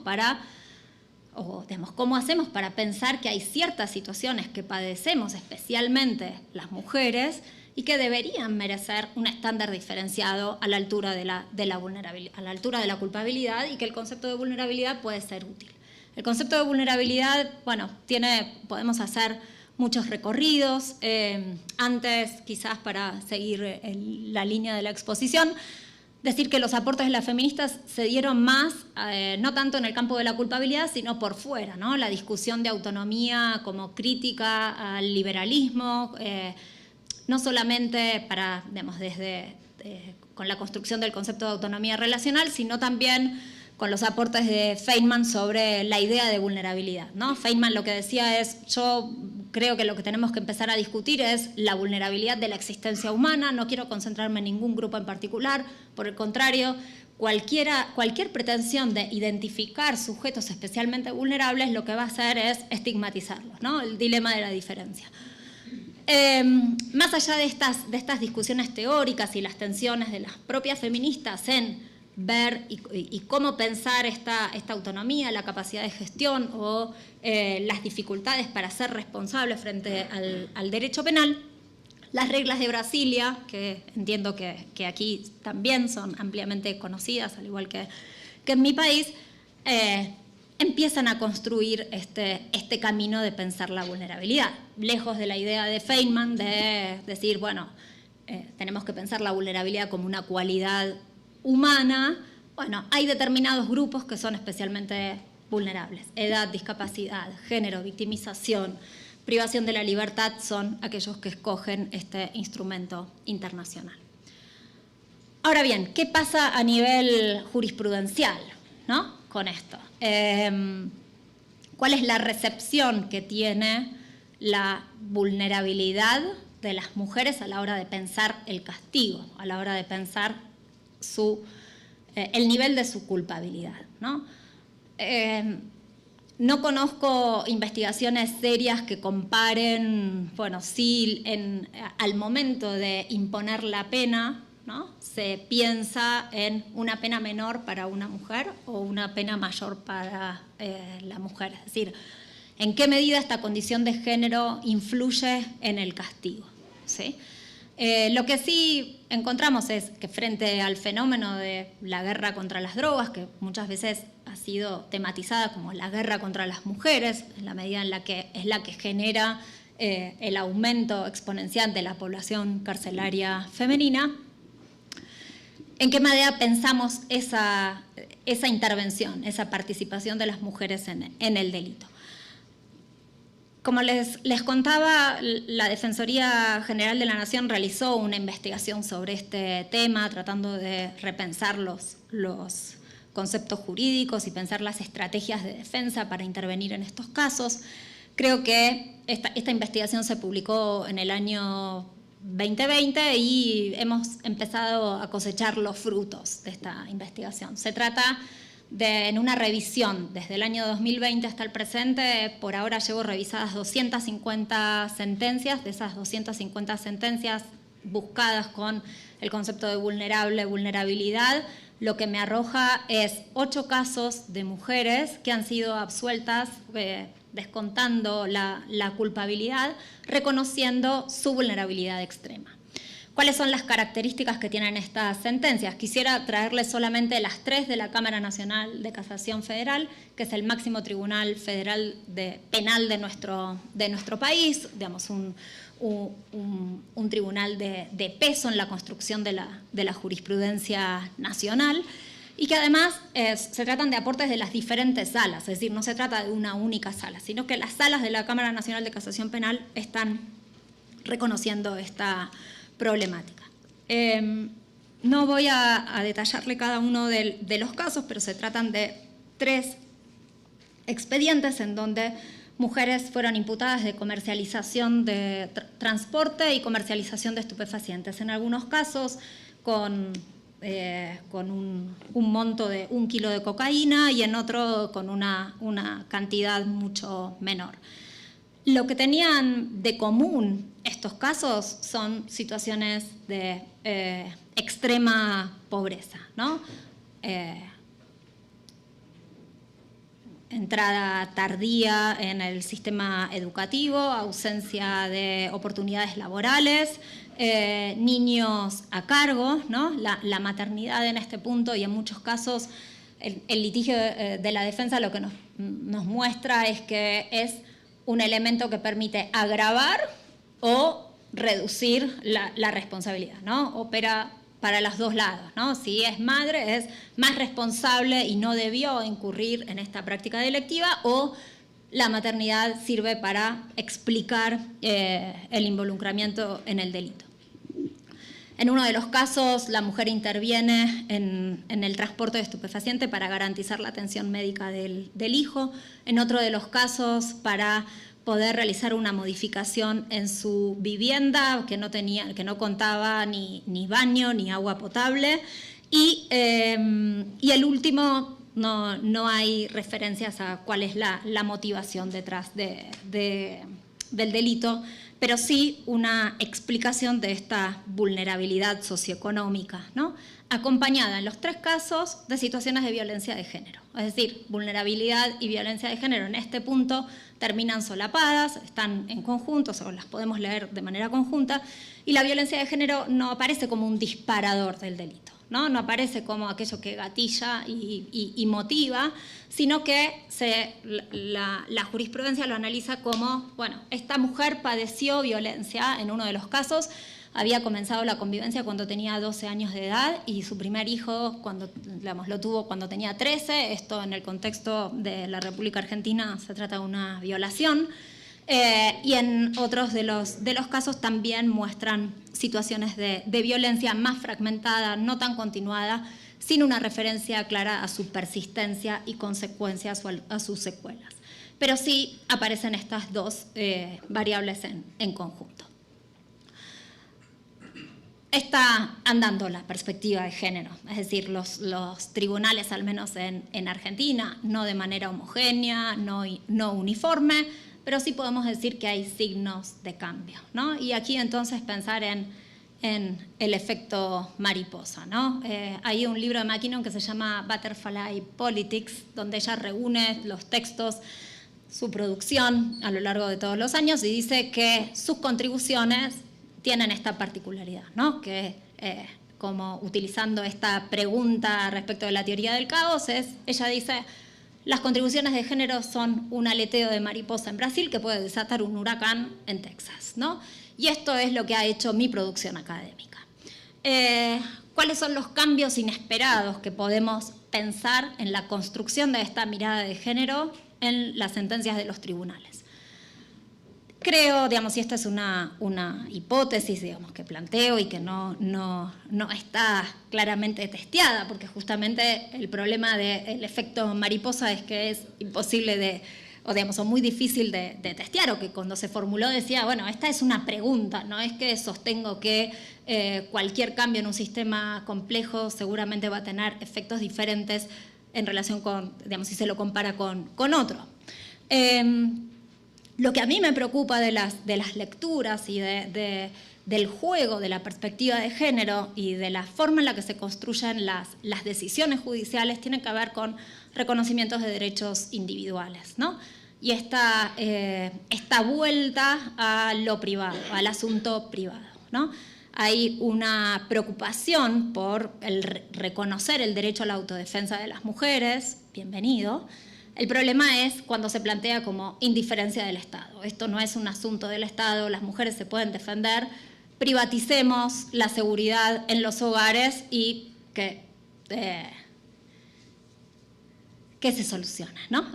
Speaker 3: cómo hacemos para pensar que hay ciertas situaciones que padecemos, especialmente las mujeres, y que deberían merecer un estándar diferenciado a la altura de la vulnerabilidad, a la altura de la culpabilidad, y que el concepto de vulnerabilidad puede ser útil? El concepto de vulnerabilidad, podemos hacer muchos recorridos. Antes, quizás para seguir la línea de la exposición, decir que los aportes de las feministas se dieron más, no tanto en el campo de la culpabilidad, sino por fuera, ¿no? La discusión de autonomía como crítica al liberalismo, no solamente con la construcción del concepto de autonomía relacional, sino también con los aportes de Feynman sobre la idea de vulnerabilidad, ¿no? Feynman lo que decía es, yo creo que lo que tenemos que empezar a discutir es la vulnerabilidad de la existencia humana, no quiero concentrarme en ningún grupo en particular, por el contrario, cualquier pretensión de identificar sujetos especialmente vulnerables lo que va a hacer es estigmatizarlos, ¿no? El dilema de la diferencia. Más allá de estas discusiones teóricas y las tensiones de las propias feministas en ver y cómo pensar esta autonomía, la capacidad de gestión o las dificultades para ser responsables frente al derecho penal, Las reglas de Brasilia, que entiendo que aquí también son ampliamente conocidas, al igual que en mi país, empiezan a construir este camino de pensar la vulnerabilidad, lejos de la idea de Feynman de decir, bueno, tenemos que pensar la vulnerabilidad como una cualidad humana. Bueno, hay determinados grupos que son especialmente vulnerables. Edad, discapacidad, género, victimización, privación de la libertad son aquellos que escogen este instrumento internacional. Ahora bien, ¿qué pasa a nivel jurisprudencial, ¿no? Con esto? ¿Cuál es la recepción que tiene la vulnerabilidad de las mujeres a la hora de pensar el castigo, a la hora de pensar el nivel de su culpabilidad, ¿no? No conozco investigaciones serias que comparen, bueno, si al momento de imponer la pena, ¿no?, se piensa en una pena menor para una mujer o una pena mayor para la mujer. Es decir, ¿en qué medida esta condición de género influye en el castigo? ¿Sí? Lo que sí encontramos es que frente al fenómeno de la guerra contra las drogas, que muchas veces ha sido tematizada como la guerra contra las mujeres, en la medida en la que es la que genera el aumento exponencial de la población carcelaria femenina, ¿en qué manera pensamos esa intervención, esa participación de las mujeres en el delito? Como les contaba, la Defensoría General de la Nación realizó una investigación sobre este tema, tratando de repensar los conceptos jurídicos y pensar las estrategias de defensa para intervenir en estos casos. Creo que esta investigación se publicó en el año 2020 y hemos empezado a cosechar los frutos de esta investigación. Se trata en una revisión desde el año 2020 hasta el presente. Por ahora llevo revisadas 250 sentencias. De esas 250 sentencias buscadas con el concepto de vulnerabilidad, lo que me arroja es 8 casos de mujeres que han sido absueltas, descontando la culpabilidad, reconociendo su vulnerabilidad extrema. ¿Cuáles son las características que tienen estas sentencias? Quisiera traerles solamente las 3 de la Cámara Nacional de Casación Federal, que es el máximo tribunal federal penal de nuestro país, digamos, un tribunal de peso en la construcción de la jurisprudencia nacional, y que además se tratan de aportes de las diferentes salas, es decir, no se trata de una única sala, sino que las salas de la Cámara Nacional de Casación Penal están reconociendo esta problemática. No voy a detallarle cada uno de los casos, pero se tratan de 3 expedientes en donde mujeres fueron imputadas de comercialización de transporte y comercialización de estupefacientes. En algunos casos con un monto de 1 kilo de cocaína y en otro con una cantidad mucho menor. Lo que tenían de común estos casos son situaciones de extrema pobreza, ¿no? Entrada tardía en el sistema educativo, ausencia de oportunidades laborales, niños a cargo, ¿no? La maternidad en este punto, y en muchos casos el litigio de la defensa lo que nos muestra es que es un elemento que permite agravar o reducir la responsabilidad, ¿no? Opera para los dos lados, ¿no? Si es madre, es más responsable y no debió incurrir en esta práctica delictiva, o la maternidad sirve para explicar el involucramiento en el delito. En uno de los casos, la mujer interviene en el transporte de estupefaciente para garantizar la atención médica del hijo. En otro de los casos, para poder realizar una modificación en su vivienda que no contaba ni baño ni agua potable. Y el último, no hay referencias a cuál es la motivación detrás del delito, pero sí una explicación de esta vulnerabilidad socioeconómica, ¿no? Acompañada en los 3 casos de situaciones de violencia de género. Es decir, vulnerabilidad y violencia de género en este punto terminan solapadas, están en conjunto, o las podemos leer de manera conjunta, y la violencia de género no aparece como un disparador del delito, ¿no? No aparece como aquello que gatilla y motiva, sino que la jurisprudencia lo analiza como, bueno, esta mujer padeció violencia en uno de los casos, había comenzado la convivencia cuando tenía 12 años de edad y su primer hijo lo tuvo cuando tenía 13. Esto en el contexto de la República Argentina se trata de una violación. Y en otros de los casos también muestran situaciones de violencia más fragmentada, no tan continuada, sin una referencia clara a su persistencia y consecuencias o a sus secuelas. Pero sí aparecen estas 2 variables en conjunto. Está andando la perspectiva de género, es decir, los tribunales, al menos en Argentina, no de manera homogénea, no uniforme, pero sí podemos decir que hay signos de cambio, ¿no? Y aquí entonces pensar en el efecto mariposa, ¿no? Hay un libro de McKinnon que se llama Butterfly Politics, donde ella reúne los textos, su producción a lo largo de todos los años y dice que sus contribuciones tienen esta particularidad, ¿no? Que como utilizando esta pregunta respecto de la teoría del caos, ella dice, las contribuciones de género son un aleteo de mariposa en Brasil que puede desatar un huracán en Texas, ¿no? Y esto es lo que ha hecho mi producción académica. ¿Cuáles son los cambios inesperados que podemos pensar en la construcción de esta mirada de género en las sentencias de los tribunales? Creo, digamos, y esta es una hipótesis, digamos, que planteo y que no está claramente testeada, porque justamente el problema del efecto mariposa es que es imposible o muy difícil de testear, o que cuando se formuló decía, bueno, esta es una pregunta, no es que sostengo que cualquier cambio en un sistema complejo seguramente va a tener efectos diferentes en relación con, digamos, si se lo compara con otro. Lo que a mí me preocupa de las lecturas y del juego de la perspectiva de género y de la forma en la que se construyen las decisiones judiciales tiene que ver con reconocimientos de derechos individuales, ¿no? Y esta vuelta a lo privado, al asunto privado, ¿no? Hay una preocupación por reconocer el derecho a la autodefensa de las mujeres, bienvenido. El problema es cuando se plantea como indiferencia del Estado. Esto no es un asunto del Estado, las mujeres se pueden defender, privaticemos la seguridad en los hogares y que se soluciona, ¿no?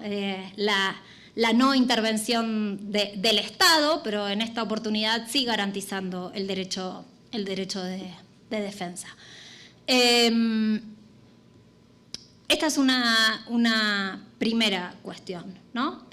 Speaker 3: La no intervención del Estado, pero en esta oportunidad sí garantizando el derecho de defensa. Esta es una primera cuestión, ¿no?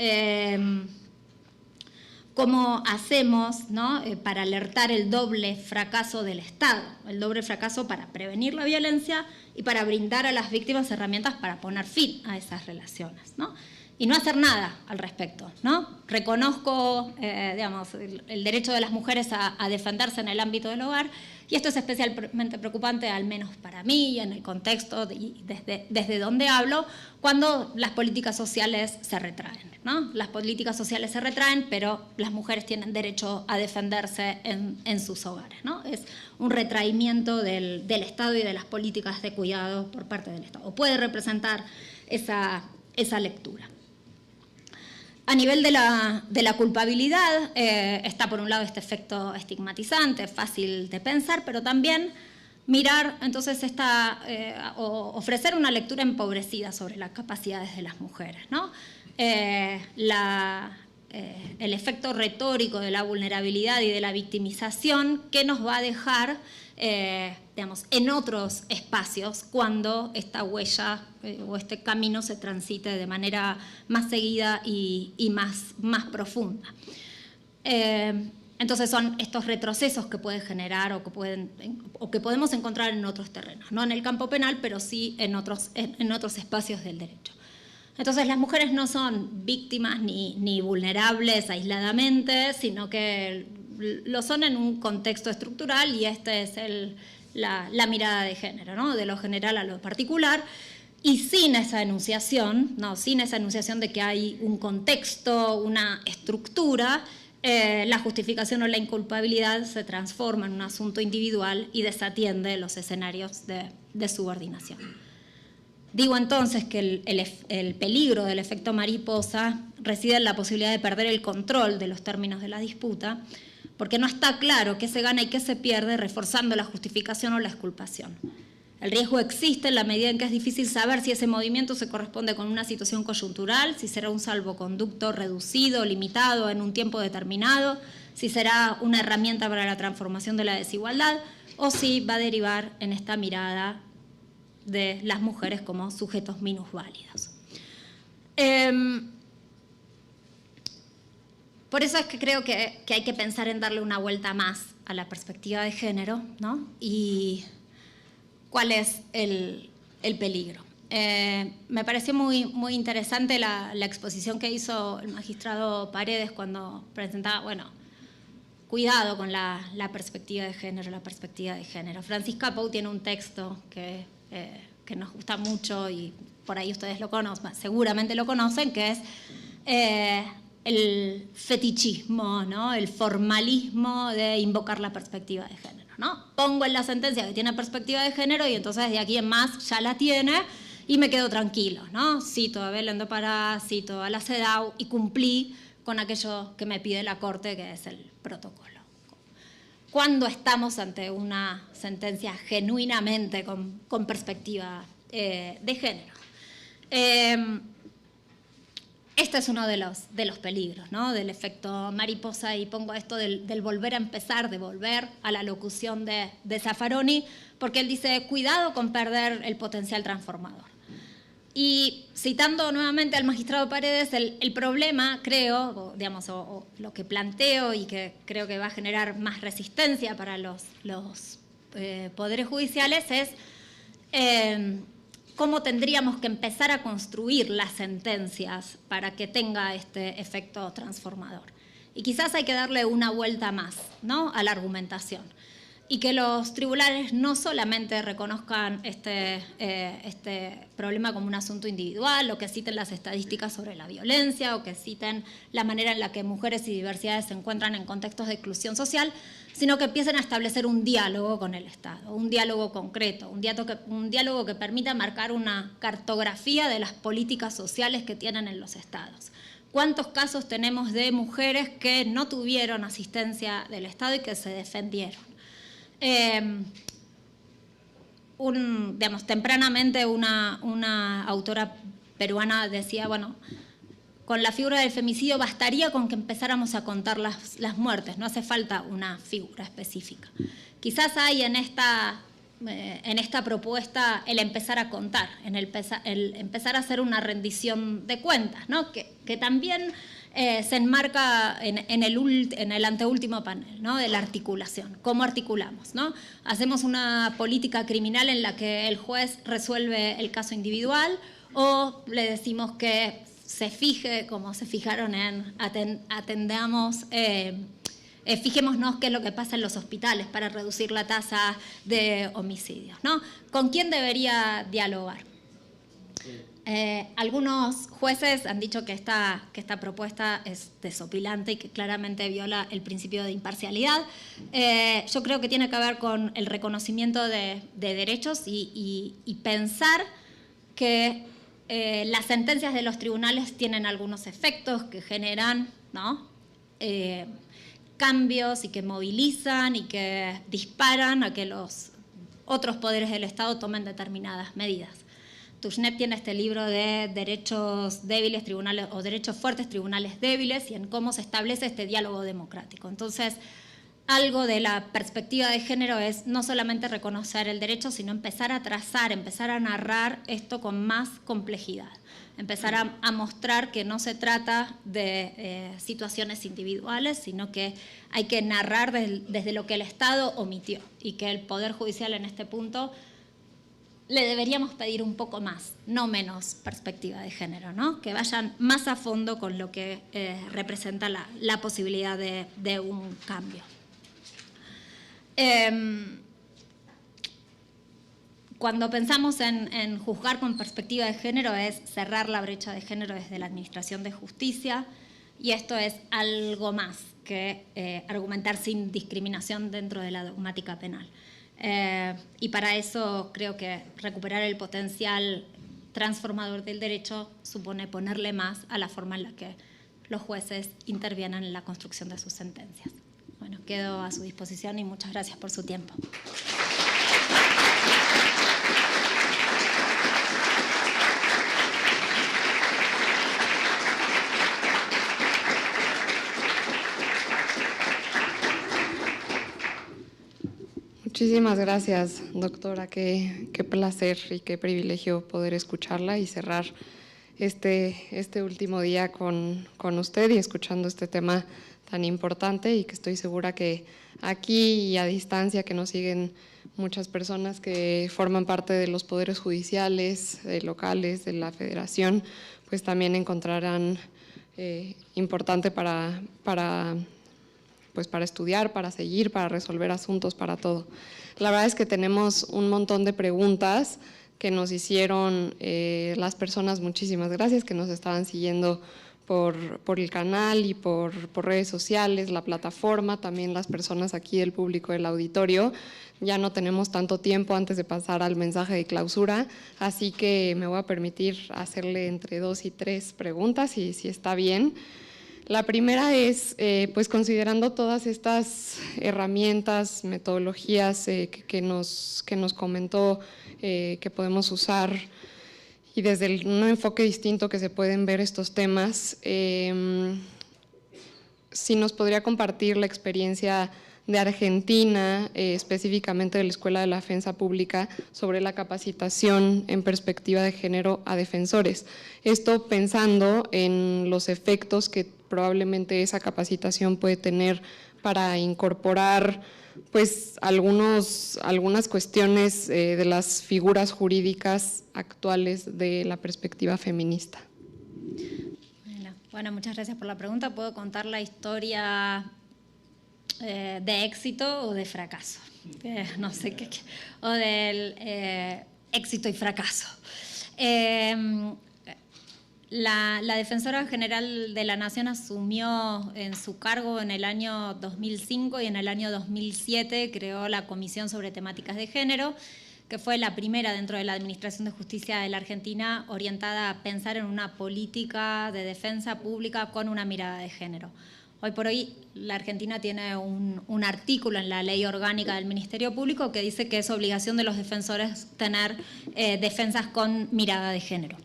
Speaker 3: ¿Cómo hacemos, ¿no? Para alertar el doble fracaso del Estado? El doble fracaso para prevenir la violencia y para brindar a las víctimas herramientas para poner fin a esas relaciones, ¿no? Y no hacer nada al respecto, ¿no? Reconozco, digamos, el derecho de las mujeres a defenderse en el ámbito del hogar, y esto es especialmente preocupante, al menos para mí, y en el contexto y desde donde hablo, cuando las políticas sociales se retraen, ¿no? Las políticas sociales se retraen, pero las mujeres tienen derecho a defenderse en sus hogares, ¿no? Es un retraimiento del Estado y de las políticas de cuidado por parte del Estado. Puede representar esa lectura. A nivel de la culpabilidad, está por un lado este efecto estigmatizante, fácil de pensar, pero también mirar, entonces, ofrecer una lectura empobrecida sobre las capacidades de las mujeres, ¿no? El efecto retórico de la vulnerabilidad y de la victimización que nos va a dejar, digamos, en otros espacios cuando esta huella o este camino se transite de manera más seguida y más profunda. Entonces son estos retrocesos que puede generar o que podemos encontrar en otros terrenos, no en el campo penal, pero sí en otros espacios del derecho. Entonces las mujeres no son víctimas ni vulnerables aisladamente, sino que lo son en un contexto estructural, y esta es la mirada de género, ¿no? De lo general a lo particular, y sin esa enunciación, ¿no? Sin esa enunciación de que hay un contexto, una estructura, la justificación o la inculpabilidad se transforma en un asunto individual y desatiende los escenarios de subordinación. Digo entonces que el peligro del efecto mariposa reside en la posibilidad de perder el control de los términos de la disputa, porque no está claro qué se gana y qué se pierde reforzando la justificación o la exculpación. El riesgo existe en la medida en que es difícil saber si ese movimiento se corresponde con una situación coyuntural, si será un salvoconducto reducido, limitado en un tiempo determinado, si será una herramienta para la transformación de la desigualdad, o si va a derivar en esta mirada de las mujeres como sujetos minusválidos. Por eso es que creo que hay que pensar en darle una vuelta más a la perspectiva de género, ¿no? Y ¿cuál es el peligro? Me pareció muy interesante la exposición que hizo el magistrado Paredes cuando presentaba, bueno, cuidado con la perspectiva de género, Francisca Pou tiene un texto que nos gusta mucho y por ahí ustedes lo conocen, seguramente lo conocen, que es el fetichismo, ¿no? El formalismo de invocar la perspectiva de género, ¿no? Pongo en la sentencia que tiene perspectiva de género y entonces de aquí en más ya la tiene y me quedo tranquilo, ¿no? Cito a Belén do Pará, cito a la CEDAW y cumplí con aquello que me pide la Corte, que es el protocolo. Cuando estamos ante una sentencia genuinamente con perspectiva de género. Este es uno de los peligros, ¿no? Del efecto mariposa, y pongo esto del volver a empezar, de volver a la locución de Zaffaroni, porque él dice, cuidado con perder el potencial transformador. Y citando nuevamente al magistrado Paredes, el problema, creo, o lo que planteo y que creo que va a generar más resistencia para los poderes judiciales es cómo tendríamos que empezar a construir las sentencias para que tenga este efecto transformador. Y quizás hay que darle una vuelta más, ¿no? A la argumentación. Y que los tribunales no solamente reconozcan este problema como un asunto individual, o que citen las estadísticas sobre la violencia, o que citen la manera en la que mujeres y diversidades se encuentran en contextos de exclusión social, sino que empiecen a establecer un diálogo con el Estado, un diálogo concreto, un diálogo que permita marcar una cartografía de las políticas sociales que tienen en los Estados. ¿Cuántos casos tenemos de mujeres que no tuvieron asistencia del Estado y que se defendieron? Tempranamente una autora peruana decía, bueno, con la figura del femicidio bastaría con que empezáramos a contar las muertes, no hace falta una figura específica. Quizás hay en esta propuesta el empezar a contar, el empezar a hacer una rendición de cuentas, ¿no? que también se enmarca en el anteúltimo panel, ¿no? De la articulación. ¿Cómo articulamos, ¿no? Hacemos una política criminal en la que el juez resuelve el caso individual, o le decimos que se fije, como se fijaron en fijémonos qué es lo que pasa en los hospitales para reducir la tasa de homicidios, ¿no? ¿Con quién debería dialogar? Algunos jueces han dicho que esta propuesta es desopilante y que claramente viola el principio de imparcialidad. Yo creo que tiene que ver con el reconocimiento de derechos y pensar que las sentencias de los tribunales tienen algunos efectos que generan, ¿no? Cambios y que movilizan y que disparan a que los otros poderes del Estado tomen determinadas medidas. Touchnet tiene este libro de derechos débiles, tribunales, o derechos fuertes, tribunales débiles, y en cómo se establece este diálogo democrático. Entonces, algo de la perspectiva de género es no solamente reconocer el derecho, sino empezar a trazar, empezar a narrar esto con más complejidad. Empezar a mostrar que no se trata de situaciones individuales, sino que hay que narrar desde lo que el Estado omitió, y que el Poder Judicial en este punto le deberíamos pedir un poco más, no menos perspectiva de género, ¿no? Que vayan más a fondo con lo que representa la posibilidad de un cambio. Cuando pensamos en juzgar con perspectiva de género es cerrar la brecha de género desde la Administración de Justicia, y esto es algo más que argumentar sin discriminación dentro de la dogmática penal. Y para eso creo que recuperar el potencial transformador del derecho supone ponerle más a la forma en la que los jueces intervienen en la construcción de sus sentencias. Bueno, quedo a su disposición y muchas gracias por su tiempo.
Speaker 2: Muchísimas gracias, doctora. Qué placer y qué privilegio poder escucharla y cerrar este último día con usted y escuchando este tema tan importante, y que estoy segura que aquí y a distancia que nos siguen muchas personas que forman parte de los poderes judiciales, locales, de la Federación, pues también encontrarán importante para estudiar, para seguir, para resolver asuntos, para todo. La verdad es que tenemos un montón de preguntas que nos hicieron las personas, muchísimas gracias, que nos estaban siguiendo por el canal y por redes sociales, la plataforma, también las personas aquí del público del auditorio. Ya no tenemos tanto tiempo antes de pasar al mensaje de clausura, así que me voy a permitir hacerle entre 2 y 3 preguntas, si está bien. La primera es, pues considerando todas estas herramientas, metodologías que nos comentó que podemos usar, y desde un enfoque distinto que se pueden ver estos temas, si nos podría compartir la experiencia de Argentina, específicamente de la Escuela de la Defensa Pública, sobre la capacitación en perspectiva de género a defensores. Esto pensando en los efectos que probablemente esa capacitación puede tener para incorporar pues algunas cuestiones de las figuras jurídicas actuales de la perspectiva feminista.
Speaker 3: Bueno, muchas gracias por la pregunta. Puedo contar la historia de éxito o de fracaso, no sé qué, o del éxito y fracaso. La Defensora General de la Nación asumió en su cargo en el año 2005 y en el año 2007 creó la Comisión sobre Temáticas de Género, que fue la primera dentro de la Administración de Justicia de la Argentina orientada a pensar en una política de defensa pública con una mirada de género. Hoy por hoy la Argentina tiene un artículo en la Ley Orgánica del Ministerio Público que dice que es obligación de los defensores tener defensas con mirada de género.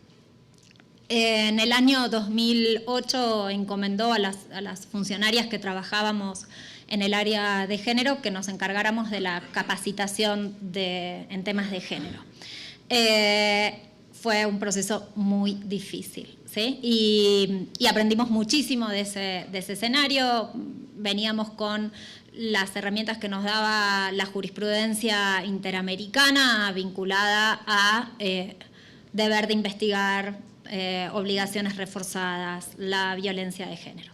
Speaker 3: En el año 2008 encomendó a las funcionarias que trabajábamos en el área de género que nos encargáramos de la capacitación en temas de género. Fue un proceso muy difícil, ¿sí? Y aprendimos muchísimo de ese escenario. Veníamos con las herramientas que nos daba la jurisprudencia interamericana vinculada a deber de investigar, obligaciones reforzadas, la violencia de género.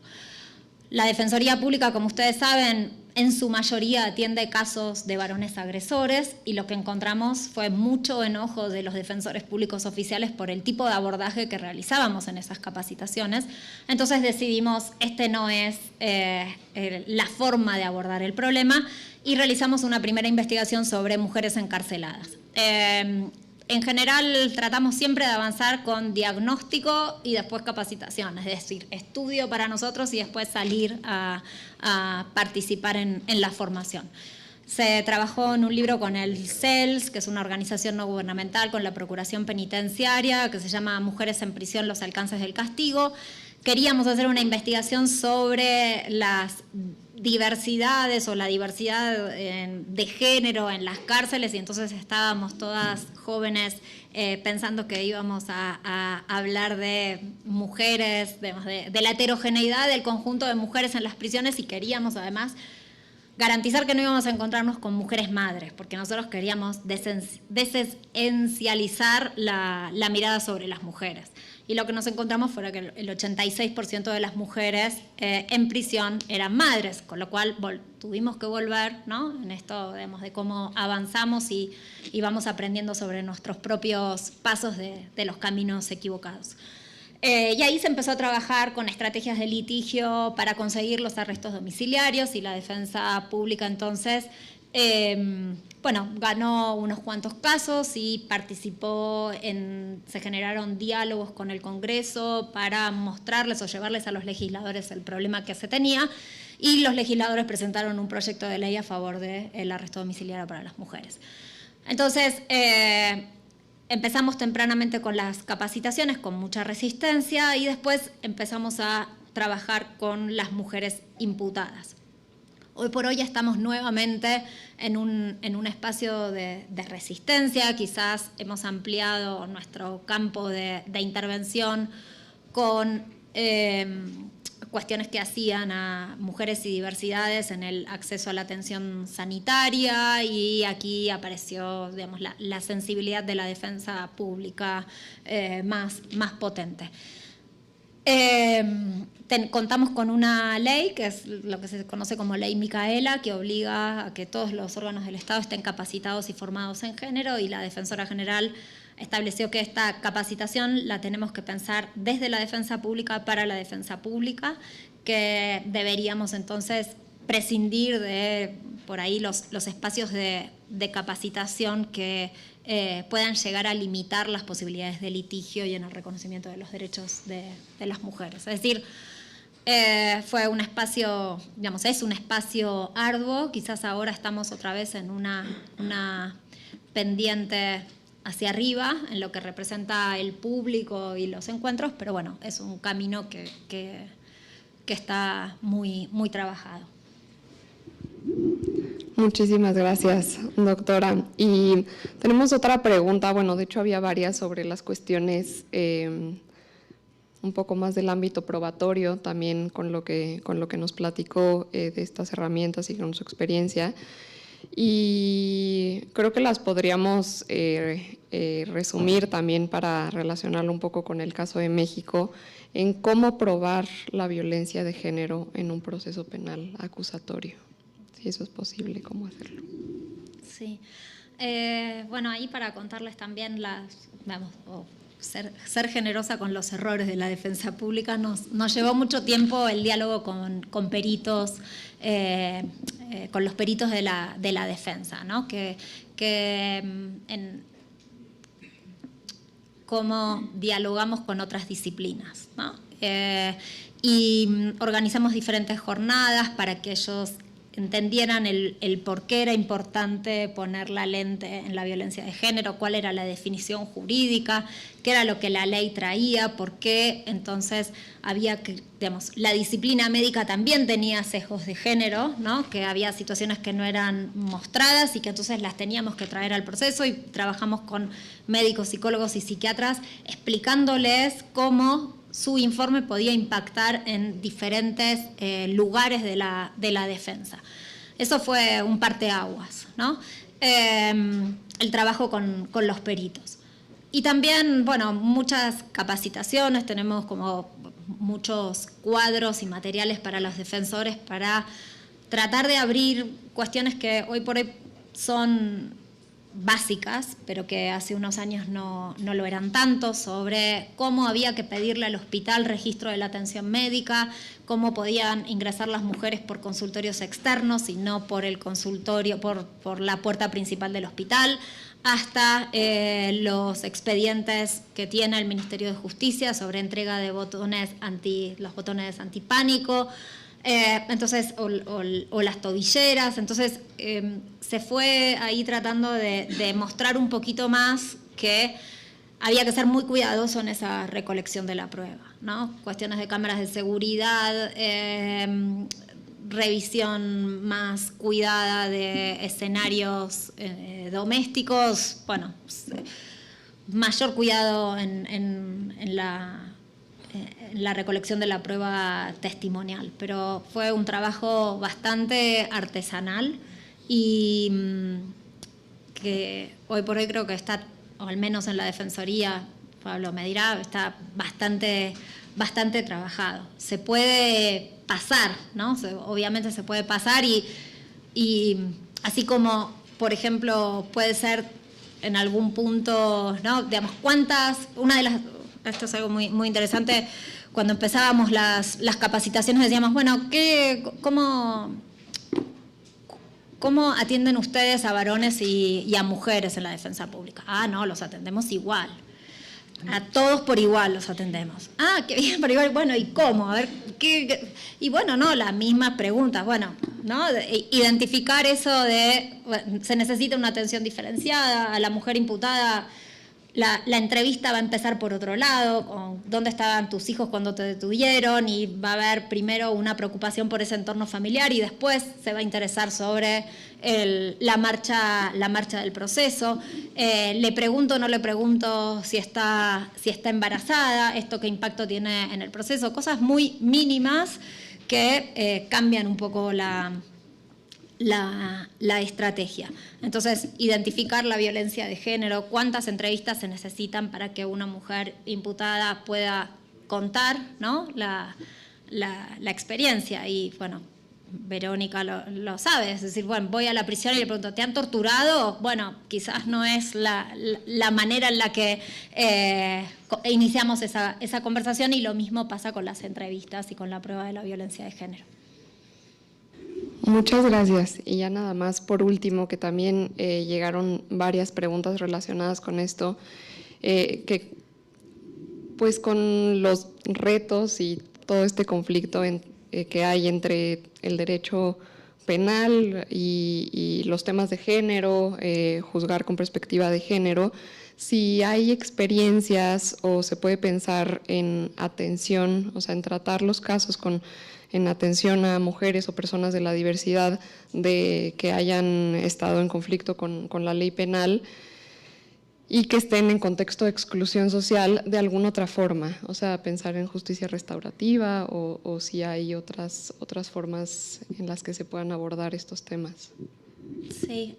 Speaker 3: La Defensoría Pública, como ustedes saben, en su mayoría atiende casos de varones agresores, y lo que encontramos fue mucho enojo de los defensores públicos oficiales por el tipo de abordaje que realizábamos en esas capacitaciones. Entonces decidimos, no es la forma de abordar el problema, y realizamos una primera investigación sobre mujeres encarceladas. En general tratamos siempre de avanzar con diagnóstico y después capacitación, es decir, estudio para nosotros y después salir a participar en la formación. Se trabajó en un libro con el CELS, que es una organización no gubernamental, con la Procuración Penitenciaria, que se llama Mujeres en Prisión, los alcances del castigo. Queríamos hacer una investigación sobre las diversidades o la diversidad de género en las cárceles, y entonces estábamos todas jóvenes pensando que íbamos a hablar de mujeres, de la heterogeneidad del conjunto de mujeres en las prisiones, y queríamos además garantizar que no íbamos a encontrarnos con mujeres madres, porque nosotros queríamos desesencializar la mirada sobre las mujeres. y lo que nos encontramos fue que el 86% de las mujeres en prisión eran madres, con lo cual tuvimos que volver, ¿no?, en esto, digamos, de cómo avanzamos y vamos aprendiendo sobre nuestros propios pasos de los caminos equivocados. Y ahí se empezó a trabajar con estrategias de litigio para conseguir los arrestos domiciliarios, y la defensa pública entonces ganó unos cuantos casos y participó se generaron diálogos con el Congreso para mostrarles o llevarles a los legisladores el problema que se tenía, y los legisladores presentaron un proyecto de ley a favor del arresto domiciliario para las mujeres. Entonces, empezamos tempranamente con las capacitaciones, con mucha resistencia, y después empezamos a trabajar con las mujeres imputadas. Hoy por hoy estamos nuevamente en un espacio de resistencia. Quizás hemos ampliado nuestro campo de intervención con cuestiones que hacían a mujeres y diversidades en el acceso a la atención sanitaria, y aquí apareció, digamos, la sensibilidad de la defensa pública más potente. Contamos con una ley, que es lo que se conoce como Ley Micaela, que obliga a que todos los órganos del Estado estén capacitados y formados en género, y la Defensora General estableció que esta capacitación la tenemos que pensar desde la defensa pública para la defensa pública, que deberíamos entonces prescindir de por ahí los espacios de capacitación que puedan llegar a limitar las posibilidades de litigio y en el reconocimiento de los derechos de las mujeres. Es decir, fue un espacio, digamos, es un espacio arduo. Quizás ahora estamos otra vez en una pendiente hacia arriba en lo que representa el público y los encuentros, pero bueno, es un camino que está muy trabajado.
Speaker 2: Muchísimas gracias, doctora. Y tenemos otra pregunta, bueno, de hecho había varias sobre las cuestiones un poco más del ámbito probatorio, también con lo que nos platicó de estas herramientas y con su experiencia. Y creo que las podríamos resumir también para relacionarlo un poco con el caso de México, en cómo probar la violencia de género en un proceso penal acusatorio. Si eso es posible, ¿cómo hacerlo?
Speaker 3: Sí. Bueno, ahí para contarles también ser generosa con los errores de la defensa pública, nos llevó mucho tiempo el diálogo con peritos, con los peritos de la defensa, ¿no? Cómo dialogamos con otras disciplinas, ¿no? Y organizamos diferentes jornadas para que ellos entendieran el por qué era importante poner la lente en la violencia de género, cuál era la definición jurídica, qué era lo que la ley traía, por qué entonces había que, digamos, la disciplina médica también tenía sesgos de género, ¿no? Que había situaciones que no eran mostradas y que entonces las teníamos que traer al proceso, y trabajamos con médicos, psicólogos y psiquiatras explicándoles cómo su informe podía impactar en diferentes lugares de la defensa. Eso fue un parteaguas, ¿no? El trabajo con los peritos. Y también, bueno, muchas capacitaciones, tenemos como muchos cuadros y materiales para los defensores para tratar de abrir cuestiones que hoy por hoy son básicas, pero que hace unos años no lo eran tanto, sobre cómo había que pedirle al hospital registro de la atención médica, cómo podían ingresar las mujeres por consultorios externos y no por el consultorio, por la puerta principal del hospital, hasta los expedientes que tiene el Ministerio de Justicia sobre entrega de los botones antipánico, entonces, o las tobilleras. Entonces se fue ahí tratando de mostrar un poquito más que había que ser muy cuidadoso en esa recolección de la prueba, ¿no? Cuestiones de cámaras de seguridad, revisión más cuidada de escenarios domésticos, bueno, mayor cuidado en la recolección de la prueba testimonial, pero fue un trabajo bastante artesanal y que hoy por hoy creo que está, o al menos en la Defensoría, Pablo me dirá, está bastante trabajado. Se puede pasar, ¿no? Obviamente se puede pasar y así como, por ejemplo, puede ser en algún punto, ¿no? Digamos, esto es algo muy, muy interesante, cuando empezábamos las capacitaciones decíamos, bueno, ¿cómo atienden ustedes a varones y a mujeres en la defensa pública? Ah, no, los atendemos igual. A todos por igual los atendemos. Ah, qué bien, por igual. Bueno, ¿y cómo? A ver, y bueno, no, las mismas preguntas. Bueno, ¿no? Identificar eso de, se necesita una atención diferenciada, a la mujer imputada. La entrevista va a empezar por otro lado, con dónde estaban tus hijos cuando te detuvieron, y va a haber primero una preocupación por ese entorno familiar y después se va a interesar sobre la marcha del proceso. Le pregunto o no le pregunto si está embarazada, esto qué impacto tiene en el proceso, cosas muy mínimas que cambian un poco la estrategia. Entonces, identificar la violencia de género, cuántas entrevistas se necesitan para que una mujer imputada pueda contar, ¿no? la experiencia. Y bueno, Verónica lo sabe, es decir, bueno, voy a la prisión y le pregunto, ¿te han torturado? Bueno, quizás no es la manera en la que iniciamos esa conversación, y lo mismo pasa con las entrevistas y con la prueba de la violencia de género.
Speaker 2: Muchas gracias. Y ya nada más, por último, que también llegaron varias preguntas relacionadas con esto, que pues con los retos y todo este conflicto que hay entre el derecho penal y los temas de género, juzgar con perspectiva de género, si hay experiencias o se puede pensar en atención, o sea, en tratar los casos en atención a mujeres o personas de la diversidad que hayan estado en conflicto con la ley penal y que estén en contexto de exclusión social de alguna otra forma, o sea, pensar en justicia restaurativa o si hay otras formas en las que se puedan abordar estos temas.
Speaker 3: Sí,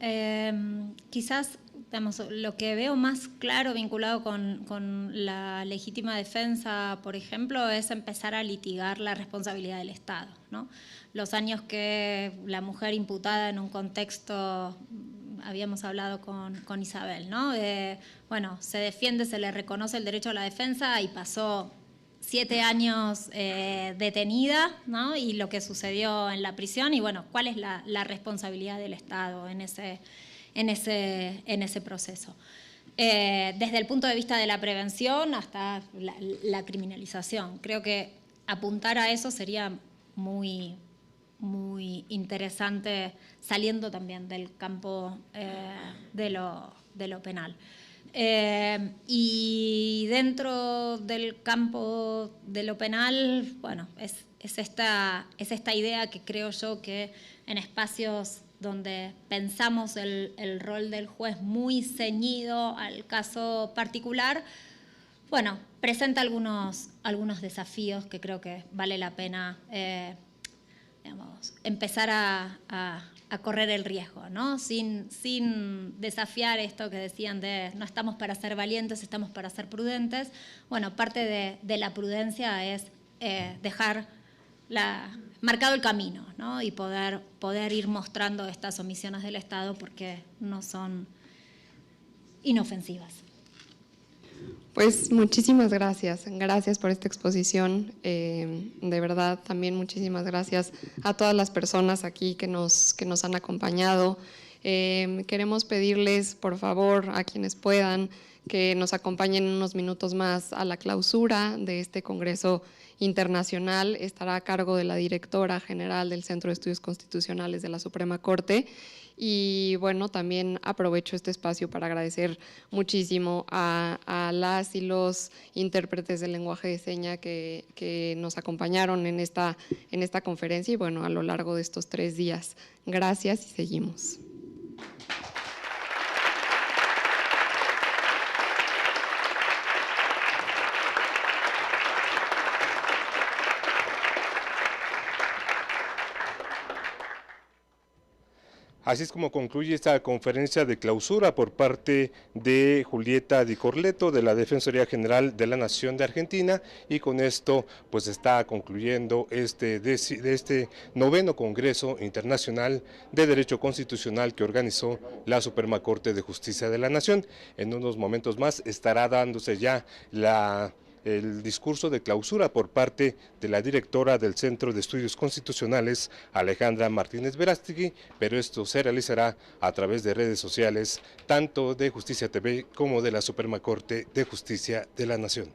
Speaker 3: quizás, digamos, lo que veo más claro vinculado con la legítima defensa, por ejemplo, es empezar a litigar la responsabilidad del Estado, ¿no? Los años que la mujer imputada en un contexto, habíamos hablado con Isabel, ¿no? Bueno, se defiende, se le reconoce el derecho a la defensa y pasó 7 años detenida, ¿no? Y lo que sucedió en la prisión, y bueno, ¿cuál es la responsabilidad del Estado en ese proceso? Desde el punto de vista de la prevención hasta la criminalización. Creo que apuntar a eso sería muy, muy interesante, saliendo también del campo de lo penal. Y dentro del campo de lo penal, bueno, es esta idea que creo yo que en espacios donde pensamos el rol del juez muy ceñido al caso particular, bueno, presenta algunos desafíos que creo que vale la pena empezar a correr el riesgo, ¿no? Sin desafiar esto que decían de no estamos para ser valientes, estamos para ser prudentes. Bueno, parte de la prudencia es dejar marcado el camino, ¿no? Y poder ir mostrando estas omisiones del Estado porque no son inofensivas.
Speaker 2: Pues muchísimas gracias. Gracias por esta exposición. De verdad, también muchísimas gracias a todas las personas aquí que nos han acompañado. Queremos pedirles, por favor, a quienes puedan, que nos acompañen unos minutos más a la clausura de este Congreso Internacional. Estará a cargo de la directora general del Centro de Estudios Constitucionales de la Suprema Corte. Y bueno, también aprovecho este espacio para agradecer muchísimo a las y los intérpretes del lenguaje de señas que nos acompañaron en esta conferencia y bueno, a lo largo de estos 3 días. Gracias y seguimos.
Speaker 1: Así es como concluye esta conferencia de clausura por parte de Julieta Di Corleto de la Defensoría General de la Nación de Argentina, y con esto pues está concluyendo este 9º Congreso Internacional de Derecho Constitucional que organizó la Suprema Corte de Justicia de la Nación. En unos momentos más estará dándose ya el discurso de clausura por parte de la directora del Centro de Estudios Constitucionales, Alejandra Martínez Verástegui, pero esto se realizará a través de redes sociales, tanto de Justicia TV como de la Suprema Corte de Justicia de la Nación.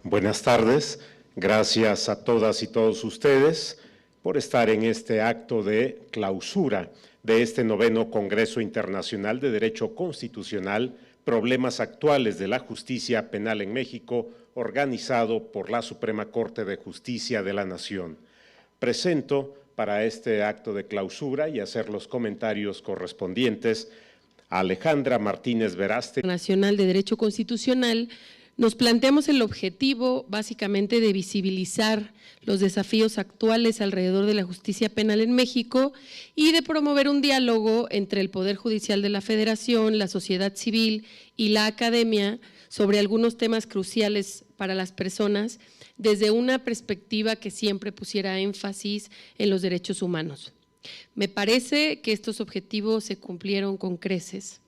Speaker 4: Buenas tardes, gracias a todas y todos ustedes por estar en este acto de clausura de este 9º Congreso Internacional de Derecho Constitucional, Problemas Actuales de la Justicia Penal en México, organizado por la Suprema Corte de Justicia de la Nación. Presento para este acto de clausura y hacer los comentarios correspondientes a Alejandra Martínez Verástegui.
Speaker 5: Nacional de Derecho Constitucional. Nos planteamos el objetivo básicamente de visibilizar los desafíos actuales alrededor de la justicia penal en México y de promover un diálogo entre el Poder Judicial de la Federación, la sociedad civil y la academia sobre algunos temas cruciales para las personas desde una perspectiva que siempre pusiera énfasis en los derechos humanos. Me parece que estos objetivos se cumplieron con creces.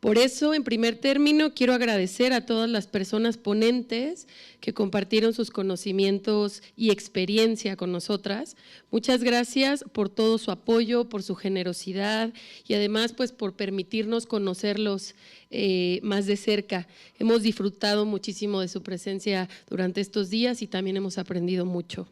Speaker 5: Por eso, en primer término, quiero agradecer a todas las personas ponentes que compartieron sus conocimientos y experiencia con nosotras. Muchas gracias por todo su apoyo, por su generosidad y además pues por permitirnos conocerlos más de cerca. Hemos disfrutado muchísimo de su presencia durante estos días y también hemos aprendido mucho.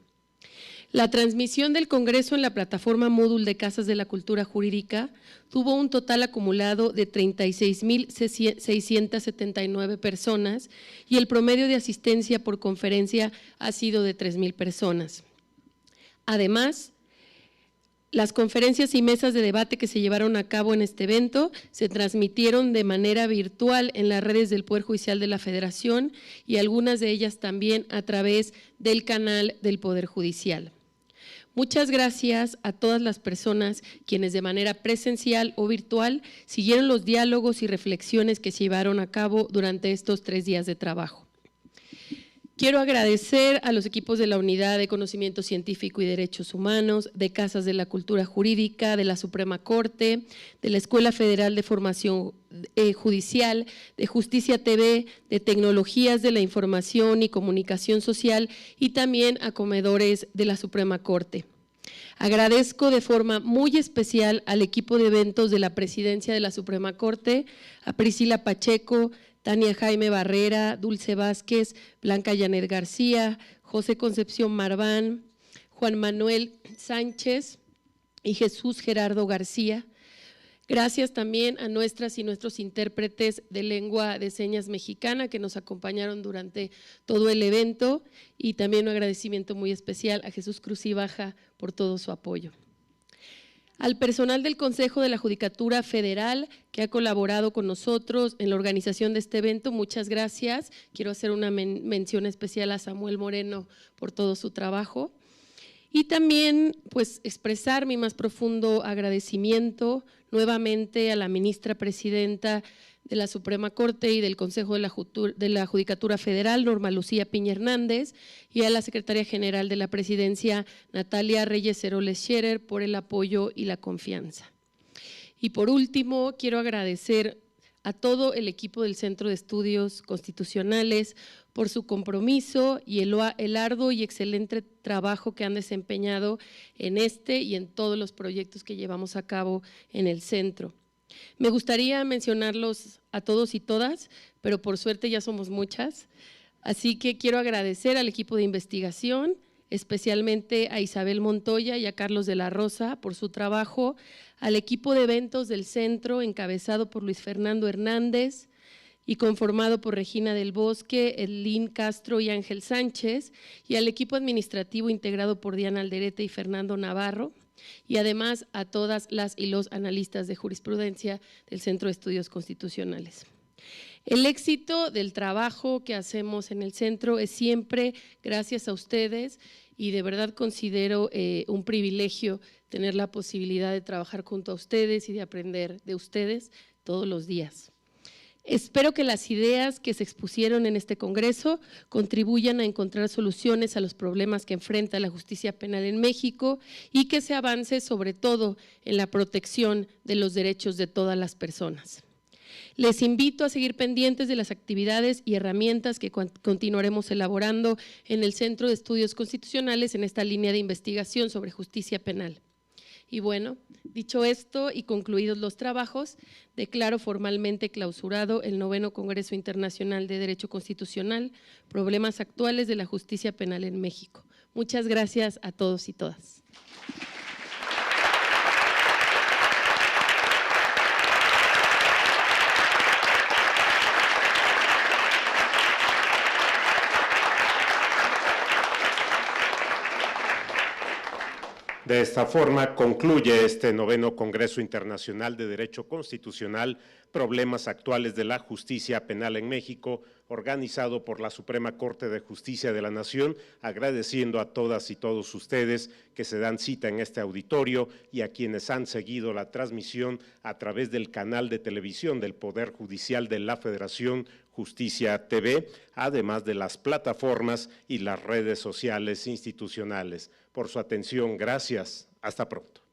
Speaker 5: La transmisión del Congreso en la plataforma Módul de Casas de la Cultura Jurídica tuvo un total acumulado de 36,679 personas y el promedio de asistencia por conferencia ha sido de 3,000 personas. Además, las conferencias y mesas de debate que se llevaron a cabo en este evento se transmitieron de manera virtual en las redes del Poder Judicial de la Federación y algunas de ellas también a través del canal del Poder Judicial. Muchas gracias a todas las personas quienes de manera presencial o virtual siguieron los diálogos y reflexiones que se llevaron a cabo durante estos 3 días de trabajo. Quiero agradecer a los equipos de la Unidad de Conocimiento Científico y Derechos Humanos, de Casas de la Cultura Jurídica, de la Suprema Corte, de la Escuela Federal de Formación Judicial, de Justicia TV, de Tecnologías de la Información y Comunicación Social y también a comedores de la Suprema Corte. Agradezco de forma muy especial al equipo de eventos de la Presidencia de la Suprema Corte, a Priscila Pacheco, Tania Jaime Barrera, Dulce Vázquez, Blanca Janet García, José Concepción Marván, Juan Manuel Sánchez y Jesús Gerardo García. Gracias también a nuestras y nuestros intérpretes de lengua de señas mexicana que nos acompañaron durante todo el evento y también un agradecimiento muy especial a Jesús Cruz y Baja por todo su apoyo. Al personal del Consejo de la Judicatura Federal que ha colaborado con nosotros en la organización de este evento, muchas gracias. Quiero hacer una mención especial a Samuel Moreno por todo su trabajo. Y también pues expresar mi más profundo agradecimiento nuevamente a la ministra presidenta de la Suprema Corte y del Consejo de la Judicatura Federal, Norma Lucía Piña Hernández, y a la Secretaria General de la Presidencia, Natalia Reyes Heroles Scherer, por el apoyo y la confianza. Y por último, quiero agradecer a todo el equipo del Centro de Estudios Constitucionales por su compromiso y el arduo y excelente trabajo que han desempeñado en este y en todos los proyectos que llevamos a cabo en el centro. Me gustaría mencionarlos a todos y todas, pero por suerte ya somos muchas, así que quiero agradecer al equipo de investigación, especialmente a Isabel Montoya y a Carlos de la Rosa por su trabajo, al equipo de eventos del centro encabezado por Luis Fernando Hernández y conformado por Regina del Bosque, Edlín Castro y Ángel Sánchez, y al equipo administrativo integrado por Diana Alderete y Fernando Navarro, y además a todas las y los analistas de jurisprudencia del Centro de Estudios Constitucionales. El éxito del trabajo que hacemos en el centro es siempre gracias a ustedes y de verdad considero un privilegio tener la posibilidad de trabajar junto a ustedes y de aprender de ustedes todos los días. Espero que las ideas que se expusieron en este congreso contribuyan a encontrar soluciones a los problemas que enfrenta la justicia penal en México y que se avance sobre todo en la protección de los derechos de todas las personas. Les invito a seguir pendientes de las actividades y herramientas que continuaremos elaborando en el Centro de Estudios Constitucionales en esta línea de investigación sobre justicia penal. Y bueno, dicho esto y concluidos los trabajos, declaro formalmente clausurado el 9º Congreso Internacional de Derecho Constitucional, Problemas Actuales de la Justicia Penal en México. Muchas gracias a todos y todas.
Speaker 4: De esta forma concluye este 9º Congreso Internacional de Derecho Constitucional, Problemas Actuales de la Justicia Penal en México, organizado por la Suprema Corte de Justicia de la Nación, agradeciendo a todas y todos ustedes que se dan cita en este auditorio y a quienes han seguido la transmisión a través del canal de televisión del Poder Judicial de la Federación, Justicia TV, además de las plataformas y las redes sociales institucionales. Por su atención, gracias. Hasta pronto.